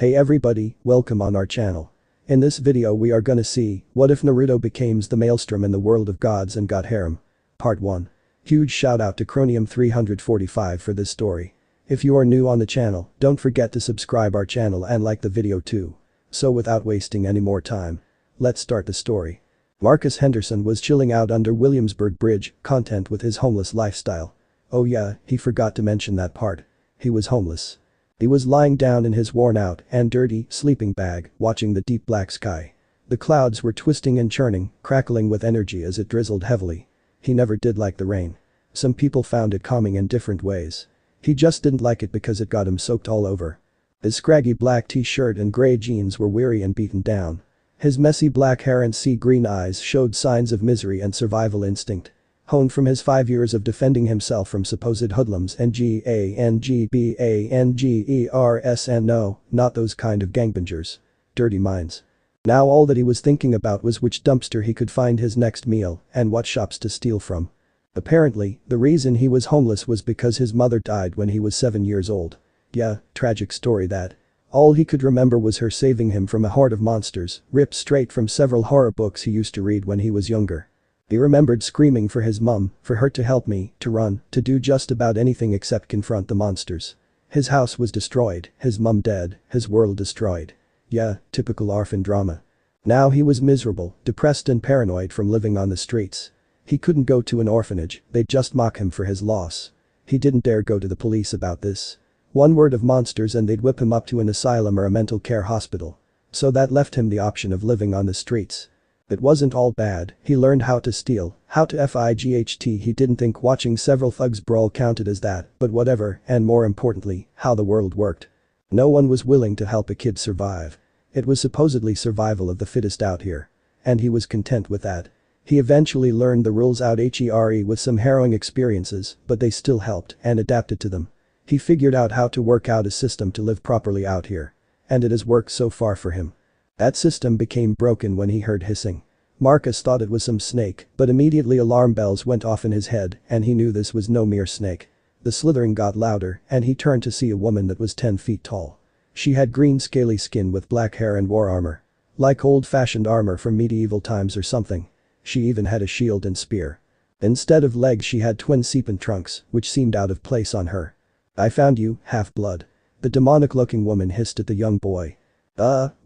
Hey everybody, welcome on our channel. In this video we are gonna see, what if Naruto becomes the Maelstrom in the world of gods and got Harem? Part 1. Huge shout out to Chronium345 for this story. If you are new on the channel, don't forget to subscribe our channel and like the video too. So without wasting any more time, let's start the story. Marcus Henderson was chilling out under Williamsburg Bridge, content with his homeless lifestyle. Oh yeah, he forgot to mention that part. He was homeless. He was lying down in his worn-out and dirty sleeping bag, watching the deep black sky. The clouds were twisting and churning, crackling with energy as it drizzled heavily. He never did like the rain. Some people found it calming in different ways. He just didn't like it because it got him soaked all over. His scraggy black t-shirt and gray jeans were weary and beaten down. His messy black hair and sea green eyes showed signs of misery and survival instinct. Honed from his 5 years of defending himself from supposed hoodlums and GANGBANGERS and no, not those kind of gangbangers. Dirty minds. Now all that he was thinking about was which dumpster he could find his next meal and what shops to steal from. Apparently, the reason he was homeless was because his mother died when he was 7 years old. Yeah, tragic story that. All he could remember was her saving him from a horde of monsters, ripped straight from several horror books he used to read when he was younger. He remembered screaming for his mum, for her to help me, to run, to do just about anything except confront the monsters. His house was destroyed, his mum dead, his world destroyed. Yeah, typical orphan drama. Now he was miserable, depressed and paranoid from living on the streets. He couldn't go to an orphanage, they'd just mock him for his loss. He didn't dare go to the police about this. One word of monsters and they'd whip him up to an asylum or a mental care hospital. So that left him the option of living on the streets. It wasn't all bad, he learned how to steal, how to fight. He didn't think watching several thugs brawl counted as that, but whatever, and more importantly, how the world worked. No one was willing to help a kid survive. It was supposedly survival of the fittest out here. And he was content with that. He eventually learned the rules out here with some harrowing experiences, but they still helped and adapted to them. He figured out how to work out a system to live properly out here. And it has worked so far for him. That system became broken when he heard hissing. Marcus thought it was some snake, but immediately alarm bells went off in his head and he knew this was no mere snake. The slithering got louder and he turned to see a woman that was 10 feet tall. She had green scaly skin with black hair and wore armor. Like old-fashioned armor from medieval times or something. She even had a shield and spear. Instead of legs she had twin serpent trunks, which seemed out of place on her. "I found you, half-blood." The demonic-looking woman hissed at the young boy.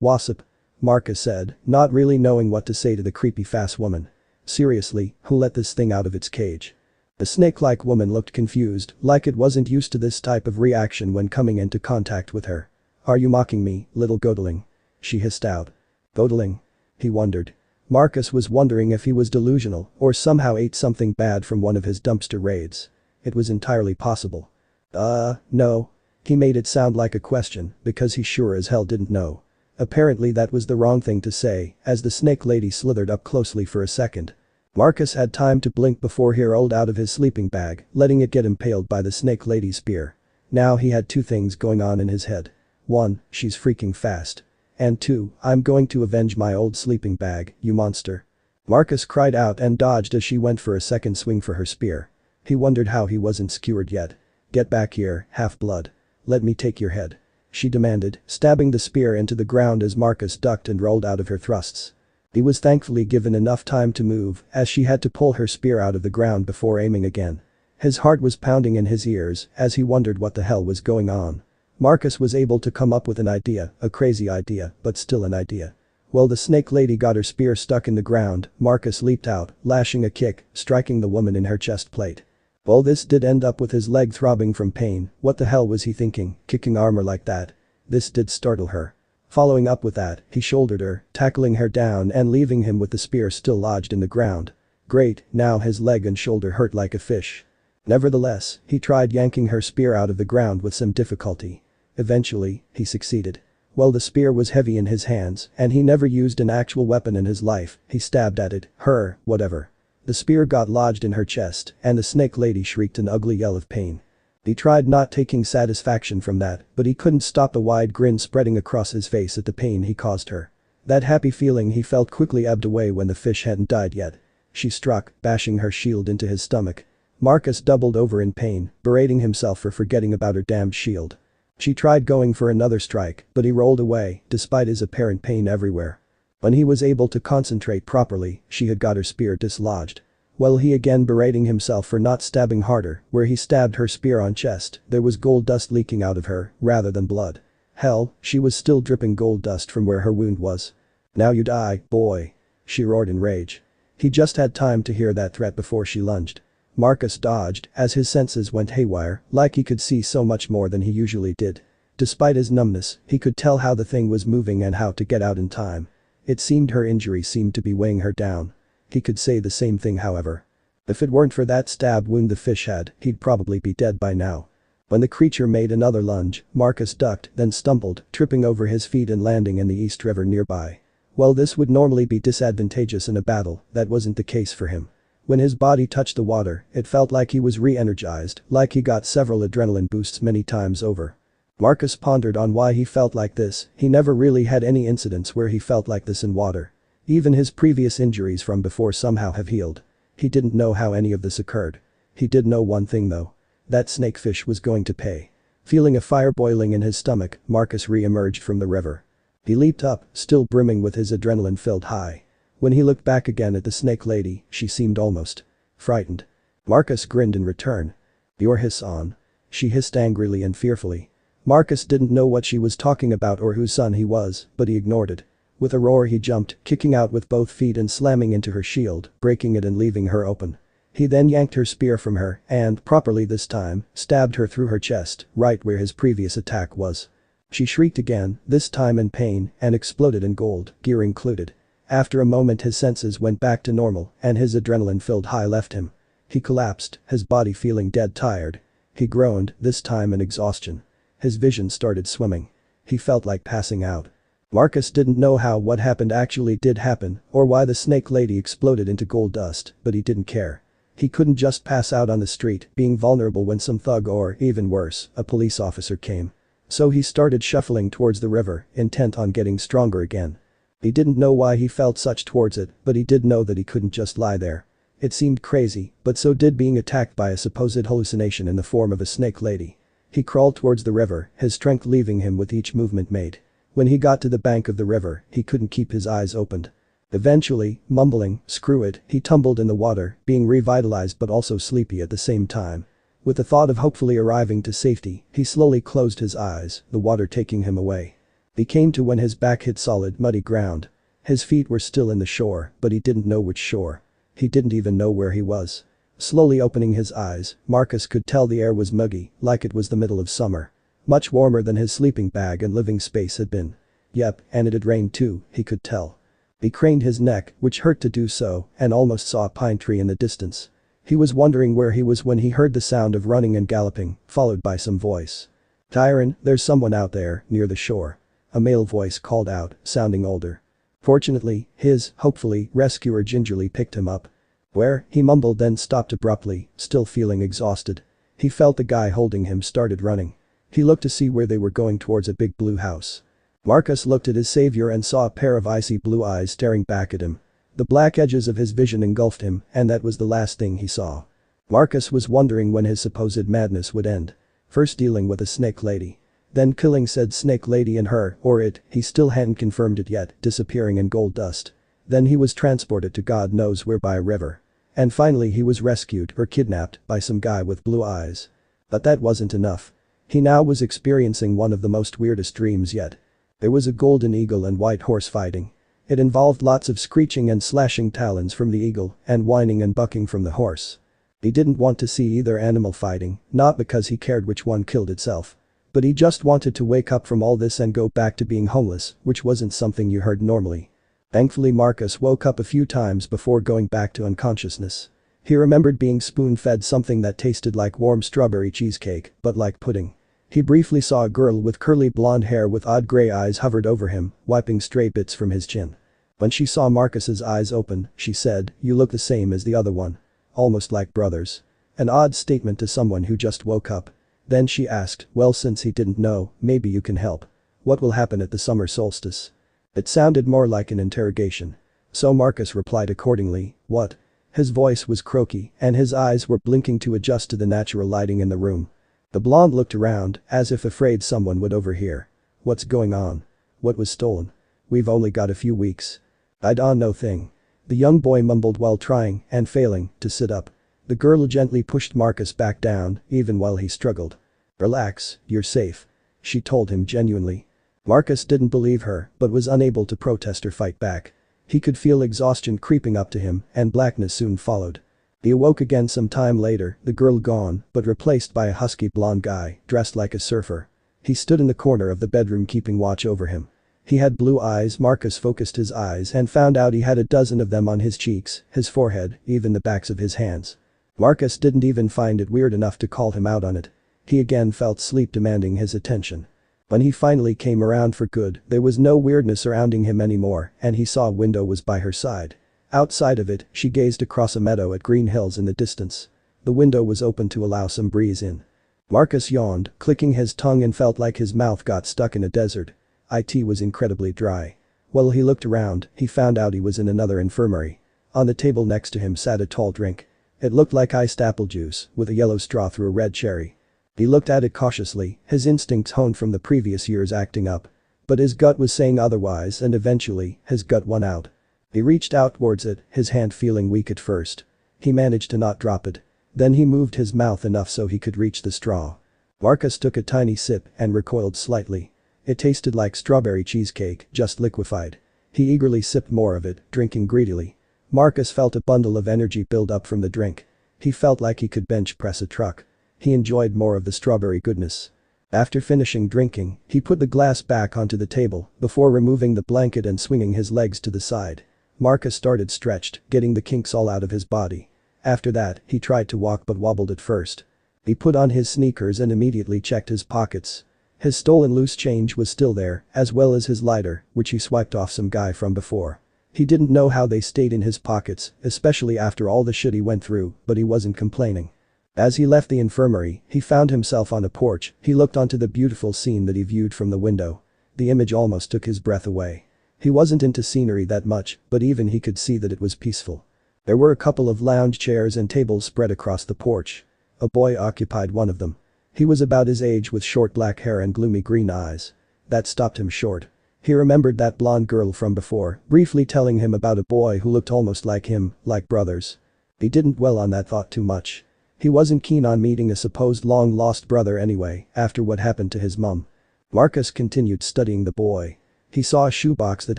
Wasp," Marcus said, not really knowing what to say to the creepy fast woman. Seriously, who let this thing out of its cage? The snake-like woman looked confused, like it wasn't used to this type of reaction when coming into contact with her. "Are you mocking me, little Godling?" she hissed out. Godling? He wondered. Marcus was wondering if he was delusional or somehow ate something bad from one of his dumpster raids. It was entirely possible. No. He made it sound like a question because he sure as hell didn't know. Apparently that was the wrong thing to say, as the snake lady slithered up closely for a second. Marcus had time to blink before he rolled out of his sleeping bag, letting it get impaled by the snake lady's spear. Now he had two things going on in his head. 1, she's freaking fast. And 2, I'm going to avenge my old sleeping bag, you monster. Marcus cried out and dodged as she went for a second swing for her spear. He wondered how he wasn't skewered yet. "Get back here, half-blood. Let me take your head," she demanded, stabbing the spear into the ground as Marcus ducked and rolled out of her thrusts. He was thankfully given enough time to move as she had to pull her spear out of the ground before aiming again. His heart was pounding in his ears as he wondered what the hell was going on. Marcus was able to come up with an idea, a crazy idea, but still an idea. While the snake lady got her spear stuck in the ground, Marcus leaped out, lashing a kick, striking the woman in her chest plate. All this did end up with his leg throbbing from pain. What the hell was he thinking, kicking armor like that? This did startle her. Following up with that, he shouldered her, tackling her down and leaving him with the spear still lodged in the ground. Great, now his leg and shoulder hurt like a fish. Nevertheless, he tried yanking her spear out of the ground with some difficulty. Eventually, he succeeded. While the spear was heavy in his hands and he never used an actual weapon in his life, he stabbed at it, her, whatever. The spear got lodged in her chest and the snake lady shrieked an ugly yell of pain. He tried not taking satisfaction from that, but he couldn't stop the wide grin spreading across his face at the pain he caused her. That happy feeling he felt quickly ebbed away when the fish hadn't died yet. She struck, bashing her shield into his stomach. Marcus doubled over in pain, berating himself for forgetting about her damned shield. She tried going for another strike, but he rolled away, despite his apparent pain everywhere. When he was able to concentrate properly, she had got her spear dislodged. Well, he again berating himself for not stabbing harder, where he stabbed her spear on chest, there was gold dust leaking out of her, rather than blood. Hell, she was still dripping gold dust from where her wound was. "Now you die, boy," she roared in rage. He just had time to hear that threat before she lunged. Marcus dodged, as his senses went haywire, like he could see so much more than he usually did. Despite his numbness, he could tell how the thing was moving and how to get out in time. It seemed her injury seemed to be weighing her down. He could say the same thing, however. If it weren't for that stab wound the fish had, he'd probably be dead by now. When the creature made another lunge, Marcus ducked, then stumbled, tripping over his feet and landing in the East River nearby. Well, this would normally be disadvantageous in a battle, that wasn't the case for him. When his body touched the water, it felt like he was re-energized, like he got several adrenaline boosts many times over. Marcus pondered on why he felt like this. He never really had any incidents where he felt like this in water. Even his previous injuries from before somehow have healed. He didn't know how any of this occurred. He did know one thing though. That snakefish was going to pay. Feeling a fire boiling in his stomach, Marcus re-emerged from the river. He leaped up, still brimming with his adrenaline-filled high. When he looked back again at the snake lady, she seemed almost frightened. Marcus grinned in return. "You're hiss on," she hissed angrily and fearfully. Marcus didn't know what she was talking about or whose son he was, but he ignored it. With a roar he jumped, kicking out with both feet and slamming into her shield, breaking it and leaving her open. He then yanked her spear from her and, properly this time, stabbed her through her chest, right where his previous attack was. She shrieked again, this time in pain, and exploded in gold, gear included. After a moment his senses went back to normal and his adrenaline-filled high left him. He collapsed, his body feeling dead tired. He groaned, this time in exhaustion. His vision started swimming. He felt like passing out. Marcus didn't know how what happened actually did happen or why the snake lady exploded into gold dust, but he didn't care. He couldn't just pass out on the street, being vulnerable when some thug or, even worse, a police officer came. So he started shuffling towards the river, intent on getting stronger again. He didn't know why he felt such towards it, but he did know that he couldn't just lie there. It seemed crazy, but so did being attacked by a supposed hallucination in the form of a snake lady. He crawled towards the river, his strength leaving him with each movement made. When he got to the bank of the river, he couldn't keep his eyes opened. Eventually, mumbling, "Screw it," he tumbled in the water, being revitalized but also sleepy at the same time. With the thought of hopefully arriving to safety, he slowly closed his eyes, the water taking him away. He came to when his back hit solid, muddy ground. His feet were still in the shore, but he didn't know which shore. He didn't even know where he was. Slowly opening his eyes, Marcus could tell the air was muggy, like it was the middle of summer. Much warmer than his sleeping bag and living space had been. Yep, and it had rained too, he could tell. He craned his neck, which hurt to do so, and almost saw a pine tree in the distance. He was wondering where he was when he heard the sound of running and galloping, followed by some voice. "Chiron, there's someone out there, near the shore." A male voice called out, sounding older. Fortunately, his, hopefully, rescuer gingerly picked him up. "Where?" he mumbled, then stopped abruptly, still feeling exhausted. He felt the guy holding him started running. He looked to see where they were going, towards a big blue house. Marcus looked at his savior and saw a pair of icy blue eyes staring back at him. The black edges of his vision engulfed him, and that was the last thing he saw. Marcus was wondering when his supposed madness would end. First dealing with a snake lady. Then killing said snake lady and her, or it, he still hadn't confirmed it yet, disappearing in gold dust. Then he was transported to God knows where by a river. And finally he was rescued or kidnapped by some guy with blue eyes. But that wasn't enough. He now was experiencing one of the most weirdest dreams yet. There was a golden eagle and white horse fighting. It involved lots of screeching and slashing talons from the eagle and whining and bucking from the horse. He didn't want to see either animal fighting, not because he cared which one killed itself. But he just wanted to wake up from all this and go back to being homeless, which wasn't something you heard normally. Thankfully Marcus woke up a few times before going back to unconsciousness. He remembered being spoon-fed something that tasted like warm strawberry cheesecake, but like pudding. He briefly saw a girl with curly blonde hair with odd gray eyes hovered over him, wiping stray bits from his chin. When she saw Marcus's eyes open, she said, "You look the same as the other one. Almost like brothers." An odd statement to someone who just woke up. Then she asked, "Well, since he didn't know, maybe you can help. What will happen at the summer solstice?" It sounded more like an interrogation. So Marcus replied accordingly, "What?" His voice was croaky and his eyes were blinking to adjust to the natural lighting in the room. The blonde looked around, as if afraid someone would overhear. What's going on? What was stolen? We've only got a few weeks. I don't know thing. The young boy mumbled while trying, and failing, to sit up. The girl gently pushed Marcus back down, even while he struggled. Relax, you're safe. She told him genuinely. Marcus didn't believe her, but was unable to protest or fight back. He could feel exhaustion creeping up to him, and blackness soon followed. He awoke again some time later, the girl gone, but replaced by a husky blonde guy, dressed like a surfer. He stood in the corner of the bedroom keeping watch over him. He had blue eyes. Marcus focused his eyes and found out he had a dozen of them on his cheeks, his forehead, even the backs of his hands. Marcus didn't even find it weird enough to call him out on it. He again felt sleep demanding his attention. When he finally came around for good, there was no weirdness surrounding him anymore, and he saw a window was by her side. Outside of it, she gazed across a meadow at green hills in the distance. The window was open to allow some breeze in. Marcus yawned, clicking his tongue, and felt like his mouth got stuck in a desert. It was incredibly dry. While he looked around, he found out he was in another infirmary. On the table next to him sat a tall drink. It looked like iced apple juice, with a yellow straw through a red cherry. He looked at it cautiously, his instincts honed from the previous years acting up. But his gut was saying otherwise, and eventually, his gut won out. He reached out towards it, his hand feeling weak at first. He managed to not drop it. Then he moved his mouth enough so he could reach the straw. Marcus took a tiny sip and recoiled slightly. It tasted like strawberry cheesecake, just liquefied. He eagerly sipped more of it, drinking greedily. Marcus felt a bundle of energy build up from the drink. He felt like he could bench press a truck. He enjoyed more of the strawberry goodness. After finishing drinking, he put the glass back onto the table before removing the blanket and swinging his legs to the side. Marcus started stretched, getting the kinks all out of his body. After that, he tried to walk but wobbled at first. He put on his sneakers and immediately checked his pockets. His stolen loose change was still there, as well as his lighter, which he swiped off some guy from before. He didn't know how they stayed in his pockets, especially after all the shit he went through, but he wasn't complaining. As he left the infirmary, he found himself on a porch. He looked onto the beautiful scene that he viewed from the window. The image almost took his breath away. He wasn't into scenery that much, but even he could see that it was peaceful. There were a couple of lounge chairs and tables spread across the porch. A boy occupied one of them. He was about his age with short black hair and gloomy green eyes. That stopped him short. He remembered that blonde girl from before, briefly telling him about a boy who looked almost like him, like brothers. He didn't dwell on that thought too much. He wasn't keen on meeting a supposed long-lost brother anyway, after what happened to his mum. Marcus continued studying the boy. He saw a shoebox that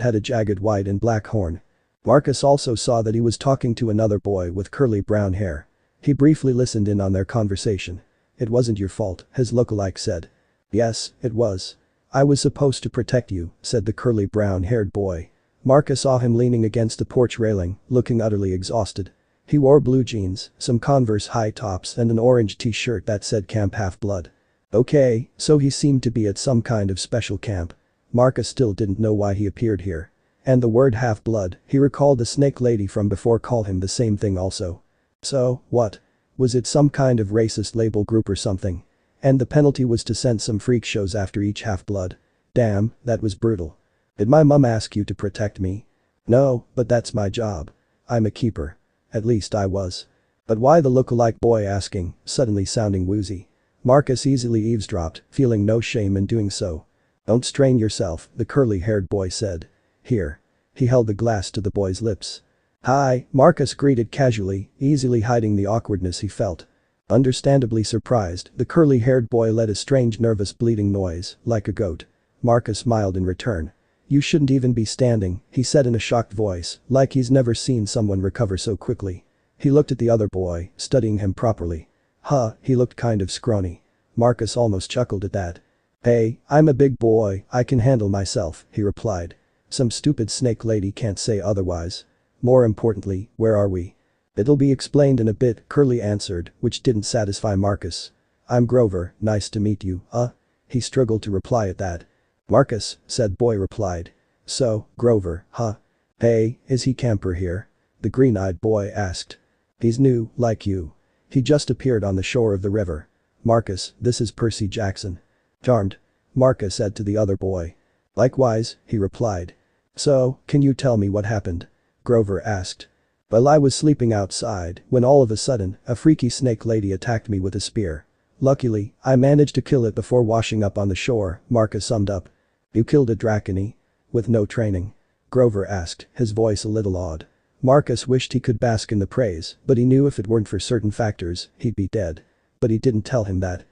had a jagged white and black horn. Marcus also saw that he was talking to another boy with curly brown hair. He briefly listened in on their conversation. "It wasn't your fault," his lookalike said. "Yes, it was. I was supposed to protect you," said the curly brown-haired boy. Marcus saw him leaning against the porch railing, looking utterly exhausted. He wore blue jeans, some Converse high tops and an orange t-shirt that said Camp Half-Blood. Okay, so he seemed to be at some kind of special camp. Marcus still didn't know why he appeared here. And the word half-blood, he recalled the snake lady from before called him the same thing also. So, what? Was it some kind of racist label group or something? And the penalty was to send some freak shows after each half-blood. Damn, that was brutal. Did my mum ask you to protect me? No, but that's my job. I'm a keeper. At least I was. But why, the lookalike boy asking, suddenly sounding woozy. Marcus easily eavesdropped, feeling no shame in doing so. Don't strain yourself, the curly-haired boy said. Here. He held the glass to the boy's lips. Hi, Marcus greeted casually, easily hiding the awkwardness he felt. Understandably surprised, the curly-haired boy let a strange nervous bleating noise, like a goat. Marcus smiled in return. You shouldn't even be standing, he said in a shocked voice, like he's never seen someone recover so quickly. He looked at the other boy, studying him properly. Huh, he looked kind of scrawny. Marcus almost chuckled at that. Hey, I'm a big boy, I can handle myself, he replied. Some stupid snake lady can't say otherwise. More importantly, where are we? It'll be explained in a bit, Curly answered, which didn't satisfy Marcus. I'm Grover, nice to meet you, He struggled to reply at that. Marcus, said boy replied. So, Grover, huh? Hey, is he camper here? The green-eyed boy asked. He's new, like you. He just appeared on the shore of the river. Marcus, this is Percy Jackson. Charmed. Marcus said to the other boy. Likewise, he replied. So, can you tell me what happened? Grover asked. Well, I was sleeping outside when all of a sudden, a freaky snake lady attacked me with a spear. Luckily, I managed to kill it before washing up on the shore, Marcus summed up. You killed a Dracony? With no training? Grover asked, his voice a little odd. Marcus wished he could bask in the praise, but he knew if it weren't for certain factors, he'd be dead. But he didn't tell him that.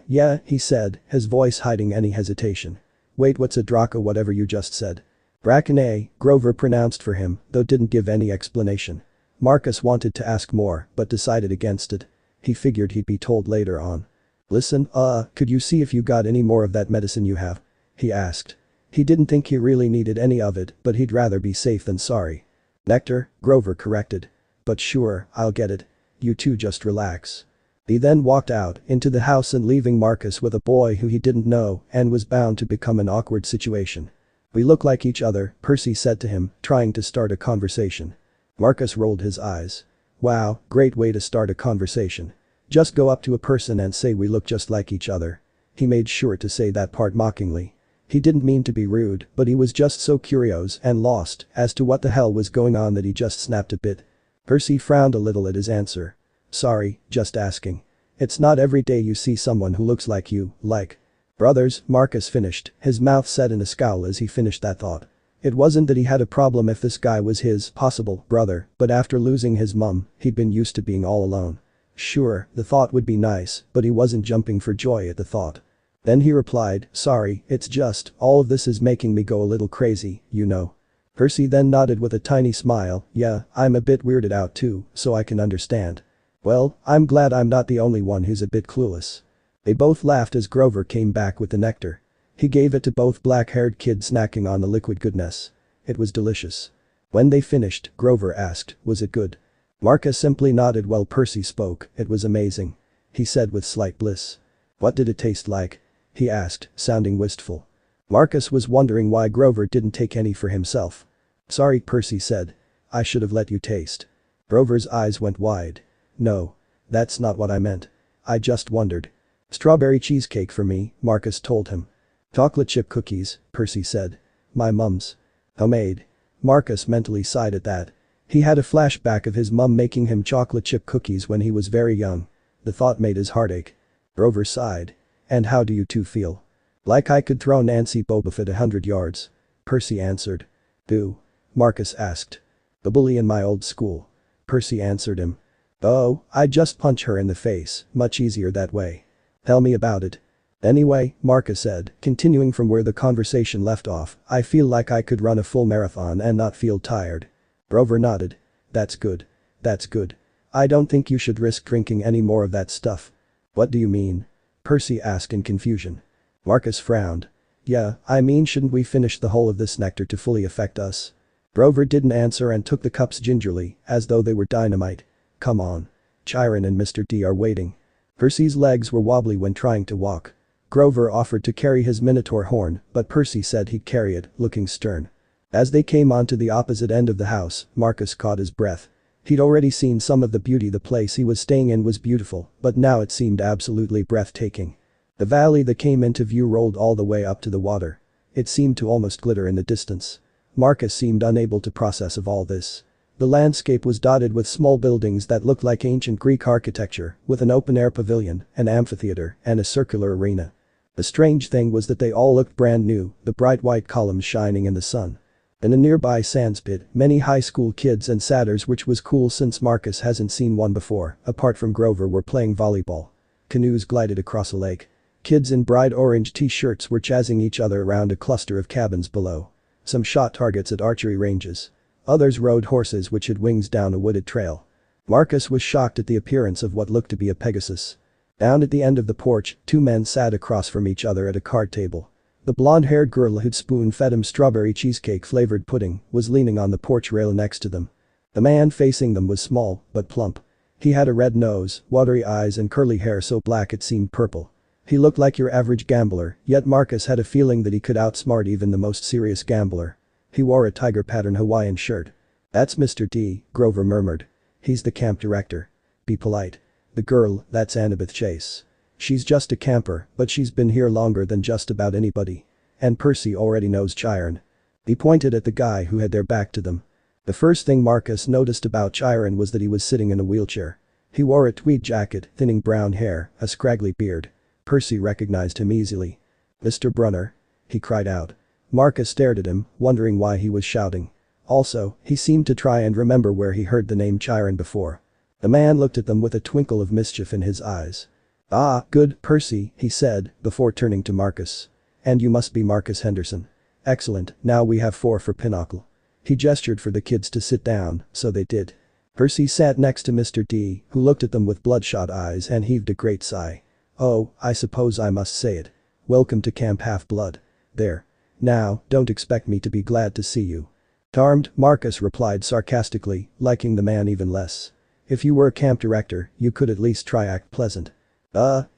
Yeah, he said, his voice hiding any hesitation. Wait, what's a Draco? Whatever you just said. Dracone, Grover pronounced for him, though didn't give any explanation. Marcus wanted to ask more, but decided against it. He figured he'd be told later on. Listen, could you see if you got any more of that medicine you have? He asked. He didn't think he really needed any of it, but he'd rather be safe than sorry. Nectar, Grover corrected. But sure, I'll get it. You two just relax. He then walked out into the house and leaving Marcus with a boy who he didn't know and was bound to become an awkward situation. We look like each other, Percy said to him, trying to start a conversation. Marcus rolled his eyes. Wow, great way to start a conversation. Just go up to a person and say we look just like each other. He made sure to say that part mockingly. He didn't mean to be rude, but he was just so curious and lost as to what the hell was going on that he just snapped a bit. Percy frowned a little at his answer. Sorry, just asking. It's not every day you see someone who looks like you, like. Brothers, Marcus finished, his mouth set in a scowl as he finished that thought. It wasn't that he had a problem if this guy was his possible brother, but after losing his mum, he'd been used to being all alone. Sure, the thought would be nice, but he wasn't jumping for joy at the thought. Then he replied, sorry, it's just, all of this is making me go a little crazy, you know. Percy then nodded with a tiny smile, yeah, I'm a bit weirded out too, so I can understand. Well, I'm glad I'm not the only one who's a bit clueless. They both laughed as Grover came back with the nectar. He gave it to both black-haired kids snacking on the liquid goodness. It was delicious. When they finished, Grover asked, was it good? Marcus simply nodded while Percy spoke, it was amazing. He said with slight bliss. What did it taste like? He asked, sounding wistful. Marcus was wondering why Grover didn't take any for himself. Sorry, Percy said. I should have let you taste. Grover's eyes went wide. No. That's not what I meant. I just wondered. Strawberry cheesecake for me, Marcus told him. Chocolate chip cookies, Percy said. My mum's. Homemade. Marcus mentally sighed at that. He had a flashback of his mum making him chocolate chip cookies when he was very young. The thought made his heart ache. Grover sighed. And how do you two feel? Like I could throw Nancy Bobofit 100 yards. Percy answered. Who? Marcus asked. The bully in my old school. Percy answered him. Oh, I'd just punch her in the face, much easier that way. Tell me about it. Anyway, Marcus said, continuing from where the conversation left off, I feel like I could run a full marathon and not feel tired. Grover nodded. That's good. That's good. I don't think you should risk drinking any more of that stuff. What do you mean? Percy asked in confusion. Marcus frowned. Yeah, I mean shouldn't we finish the whole of this nectar to fully affect us? Grover didn't answer and took the cups gingerly, as though they were dynamite. Come on. Chiron and Mr. D are waiting. Percy's legs were wobbly when trying to walk. Grover offered to carry his minotaur horn, but Percy said he'd carry it, looking stern. As they came onto the opposite end of the house, Marcus caught his breath. He'd already seen some of the beauty. The place he was staying in was beautiful, but now it seemed absolutely breathtaking. The valley that came into view rolled all the way up to the water. It seemed to almost glitter in the distance. Marcus seemed unable to process of all this. The landscape was dotted with small buildings that looked like ancient Greek architecture, with an open-air pavilion, an amphitheater, and a circular arena. The strange thing was that they all looked brand new, the bright white columns shining in the sun. In a nearby sandspit, many high school kids and satyrs, which was cool since Marcus hasn't seen one before, apart from Grover, were playing volleyball. Canoes glided across a lake. Kids in bright orange t-shirts were chasing each other around a cluster of cabins below. Some shot targets at archery ranges. Others rode horses which had wings down a wooded trail. Marcus was shocked at the appearance of what looked to be a Pegasus. Down at the end of the porch, two men sat across from each other at a card table. The blonde-haired girl who'd spoon-fed him strawberry cheesecake-flavored pudding was leaning on the porch rail next to them. The man facing them was small, but plump. He had a red nose, watery eyes and curly hair so black it seemed purple. He looked like your average gambler, yet Marcus had a feeling that he could outsmart even the most serious gambler. He wore a tiger pattern Hawaiian shirt. That's Mr. D, Grover murmured. He's the camp director. Be polite. The girl, that's Annabeth Chase. She's just a camper, but she's been here longer than just about anybody. And Percy already knows Chiron. He pointed at the guy who had their back to them. The first thing Marcus noticed about Chiron was that he was sitting in a wheelchair. He wore a tweed jacket, thinning brown hair, a scraggly beard. Percy recognized him easily. "Mr. Brunner?" he cried out. Marcus stared at him, wondering why he was shouting. Also, he seemed to try and remember where he heard the name Chiron before. The man looked at them with a twinkle of mischief in his eyes. "Ah, good, Percy," he said, before turning to Marcus. "And you must be Marcus Henderson. Excellent, now we have 4 for Pinnacle." He gestured for the kids to sit down, so they did. Percy sat next to Mr. D, who looked at them with bloodshot eyes and heaved a great sigh. "Oh, I suppose I must say it. Welcome to Camp Half-Blood. There. Now, don't expect me to be glad to see you." "Charmed," Marcus replied sarcastically, liking the man even less. "If you were a camp director, you could at least try act pleasant."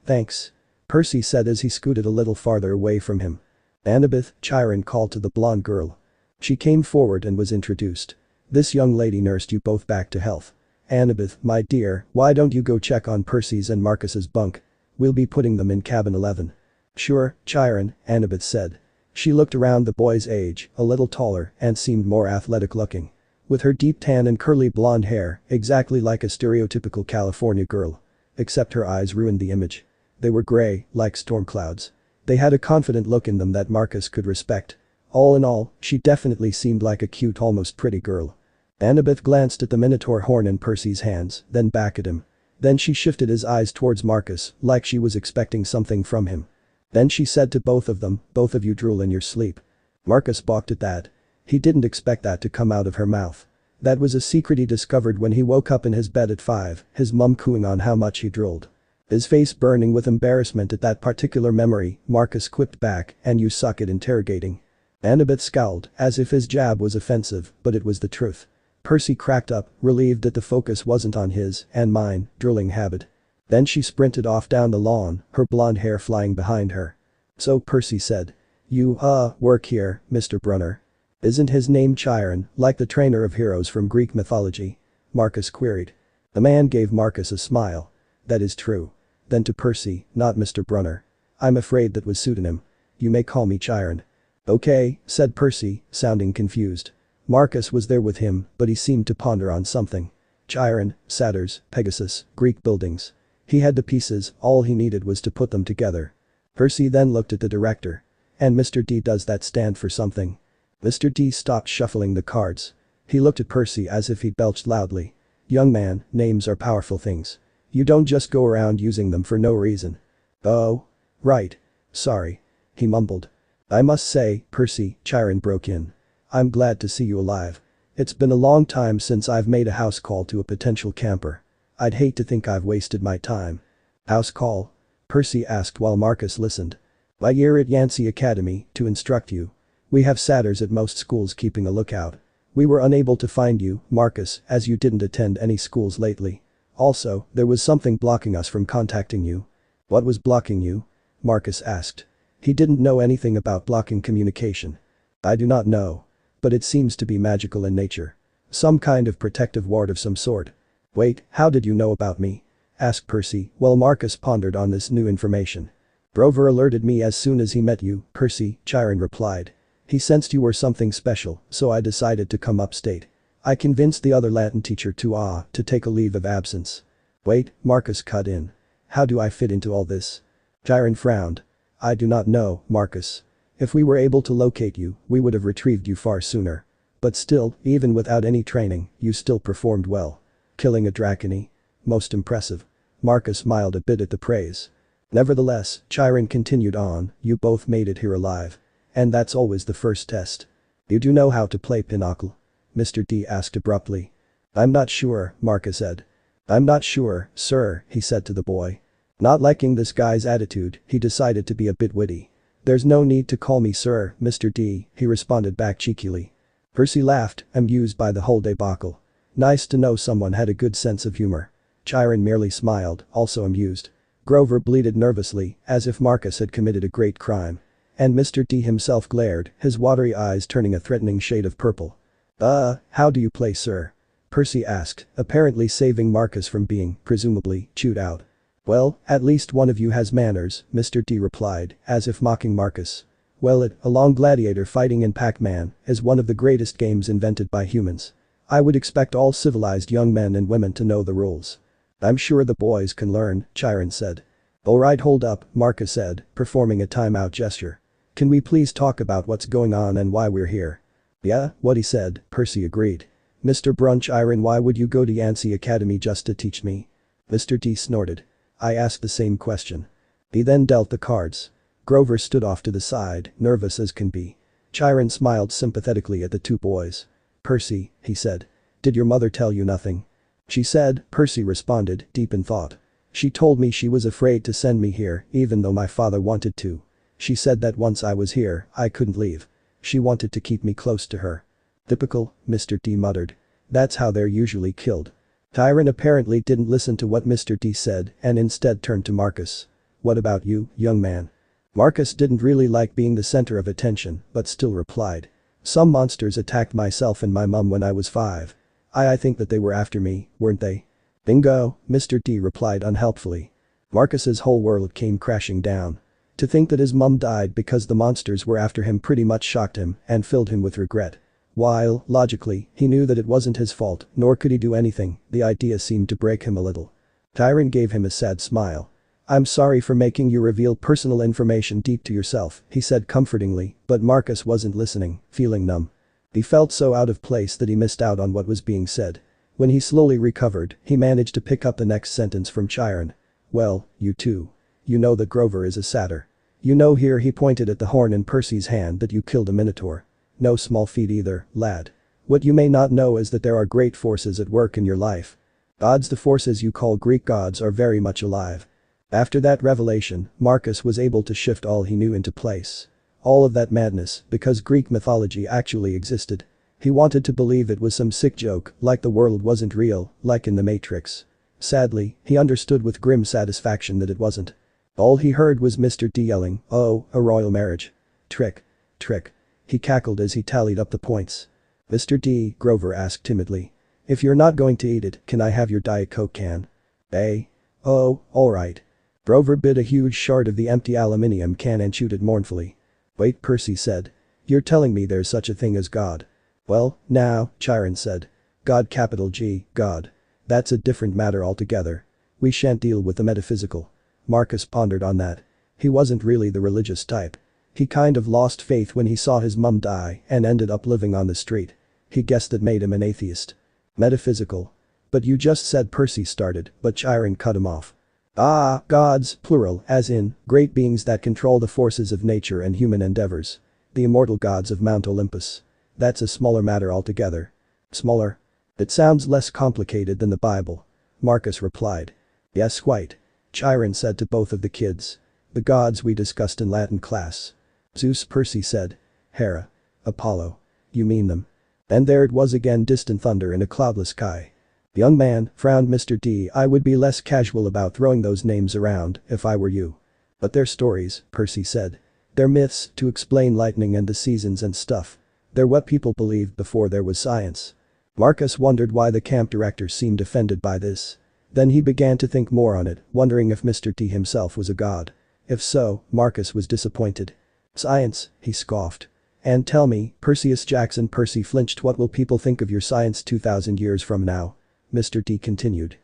Thanks," Percy said as he scooted a little farther away from him. "Annabeth," Chiron called to the blonde girl. She came forward and was introduced. "This young lady nursed you both back to health. Annabeth, my dear, why don't you go check on Percy's and Marcus's bunk? We'll be putting them in cabin 11. "Sure, Chiron," Annabeth said. She looked around the boy's age, a little taller, and seemed more athletic looking. With her deep tan and curly blonde hair, exactly like a stereotypical California girl. Except her eyes ruined the image. They were gray, like storm clouds. They had a confident look in them that Marcus could respect. All in all, she definitely seemed like a cute, almost pretty girl. Annabeth glanced at the minotaur horn in Percy's hands, then back at him. Then she shifted his eyes towards Marcus, like she was expecting something from him. Then she said to both of them, "Both of you drool in your sleep." Marcus balked at that. He didn't expect that to come out of her mouth. That was a secret he discovered when he woke up in his bed at 5, his mum cooing on how much he drooled. His face burning with embarrassment at that particular memory, Marcus quipped back, "And you suck at interrogating." Annabeth scowled, as if his jab was offensive, but it was the truth. Percy cracked up, relieved that the focus wasn't on his, and mine, drooling habit. Then she sprinted off down the lawn, her blonde hair flying behind her. "So," Percy said. "You, work here, Mr. Brunner. Isn't his name Chiron, like the trainer of heroes from Greek mythology?" Marcus queried. The man gave Marcus a smile. "That is true." Then to Percy, "Not Mr. Brunner. I'm afraid that was pseudonym. You may call me Chiron." "Okay," said Percy, sounding confused. Marcus was there with him, but he seemed to ponder on something. Chiron, satyrs, Pegasus, Greek buildings. He had the pieces, all he needed was to put them together. Percy then looked at the director. "And Mr. D, does that stand for something?" Mr. D stopped shuffling the cards. He looked at Percy as if he belched loudly. "Young man, names are powerful things. You don't just go around using them for no reason." "Oh. Right. Sorry," he mumbled. "I must say, Percy," Chiron broke in. "I'm glad to see you alive. It's been a long time since I've made a house call to a potential camper. I'd hate to think I've wasted my time." "House call?" Percy asked while Marcus listened. "My year at Yancey Academy, to instruct you. We have satyrs at most schools keeping a lookout. We were unable to find you, Marcus, as you didn't attend any schools lately. Also, there was something blocking us from contacting you." "What was blocking you?" Marcus asked. He didn't know anything about blocking communication. "I do not know. But it seems to be magical in nature. Some kind of protective ward of some sort." "Wait, how did you know about me?" asked Percy, while Marcus pondered on this new information. "Grover alerted me as soon as he met you, Percy," Chiron replied. "He sensed you were something special, so I decided to come upstate. I convinced the other Latin teacher to take a leave of absence." "Wait," Marcus cut in. "How do I fit into all this?" Chiron frowned. "I do not know, Marcus. If we were able to locate you, we would have retrieved you far sooner. But still, even without any training, you still performed well. Killing a Dracony? Most impressive." Marcus smiled a bit at the praise. "Nevertheless," Chiron continued on, "you both made it here alive. And that's always the first test. You do know how to play Pinnacle?" Mr. D asked abruptly. "I'm not sure," Marcus said. "I'm not sure, sir," he said to the boy. Not liking this guy's attitude, he decided to be a bit witty. "There's no need to call me sir, Mr. D," he responded back cheekily. Percy laughed, amused by the whole debacle. Nice to know someone had a good sense of humor. Chiron merely smiled, also amused. Grover bleated nervously, as if Marcus had committed a great crime. And Mr. D himself glared, his watery eyes turning a threatening shade of purple. How do you play, sir?" Percy asked, apparently saving Marcus from being, presumably, chewed out. "Well, at least one of you has manners," Mr. D replied, as if mocking Marcus. "Well, along gladiator fighting in Pac-Man is one of the greatest games invented by humans. I would expect all civilized young men and women to know the rules." I'm sure the boys can learn, Chiron said. Alright, hold up, Marcus said, performing a timeout gesture. Can we please talk about what's going on and why we're here? Yeah, what he said, Percy agreed. Mr. Brunch Chiron, why would you go to Yancey Academy just to teach me? Mr. D snorted. I asked the same question. He then dealt the cards. Grover stood off to the side, nervous as can be. Chiron smiled sympathetically at the two boys. Percy, he said. Did your mother tell you nothing? She said, Percy responded, deep in thought. She told me she was afraid to send me here, even though my father wanted to. She said that once I was here, I couldn't leave. She wanted to keep me close to her. Typical, Mr. D muttered. That's how they're usually killed. Chiron apparently didn't listen to what Mr. D said and instead turned to Marcus. What about you, young man? Marcus didn't really like being the center of attention, but still replied. Some monsters attacked myself and my mum when I was 5. I think that they were after me, weren't they? Bingo, Mr. D replied unhelpfully. Marcus's whole world came crashing down. To think that his mum died because the monsters were after him pretty much shocked him and filled him with regret. While, logically, he knew that it wasn't his fault, nor could he do anything, the idea seemed to break him a little. Chiron gave him a sad smile. I'm sorry for making you reveal personal information deep to yourself, he said comfortingly, but Marcus wasn't listening, feeling numb. He felt so out of place that he missed out on what was being said. When he slowly recovered, he managed to pick up the next sentence from Chiron. Well, you too. You know that Grover is a satyr. You know, here he pointed at the horn in Percy's hand, that you killed a minotaur. No small feat either, lad. What you may not know is that there are great forces at work in your life. Gods, the forces you call Greek gods, are very much alive. After that revelation, Marcus was able to shift all he knew into place. All of that madness, because Greek mythology actually existed. He wanted to believe it was some sick joke, like the world wasn't real, like in the Matrix. Sadly, he understood with grim satisfaction that it wasn't. All he heard was Mr. D yelling, oh, a royal marriage. Trick. Trick. He cackled as he tallied up the points. Mr. D, Grover asked timidly. If you're not going to eat it, can I have your Diet Coke can? Eh? Oh, alright. Grover bit a huge shard of the empty aluminium can and chewed it mournfully. Wait, Percy said. You're telling me there's such a thing as God? Well, now, Chiron said. God, capital G, God. That's a different matter altogether. We shan't deal with the metaphysical. Marcus pondered on that. He wasn't really the religious type. He kind of lost faith when he saw his mum die and ended up living on the street. He guessed that made him an atheist. Metaphysical. But you just said, Percy started, but Chiron cut him off. Ah, gods, plural, as in, great beings that control the forces of nature and human endeavors. The immortal gods of Mount Olympus. That's a smaller matter altogether. Smaller? It sounds less complicated than the Bible. Marcus replied. Yes, quite. Chiron said to both of the kids. The gods we discussed in Latin class. Zeus, Percy said. Hera. Apollo. You mean them. And there it was again, distant thunder in a cloudless sky. The young man, frowned Mr. D. I would be less casual about throwing those names around, if I were you. But they're stories, Percy said. They're myths, to explain lightning and the seasons and stuff. They're what people believed before there was science. Marcus wondered why the camp director seemed offended by this. Then he began to think more on it, wondering if Mr. D himself was a god. If so, Marcus was disappointed. Science, he scoffed. And tell me, Perseus Jackson. Percy flinched. What will people think of your science 2,000 years from now? Mr. D continued.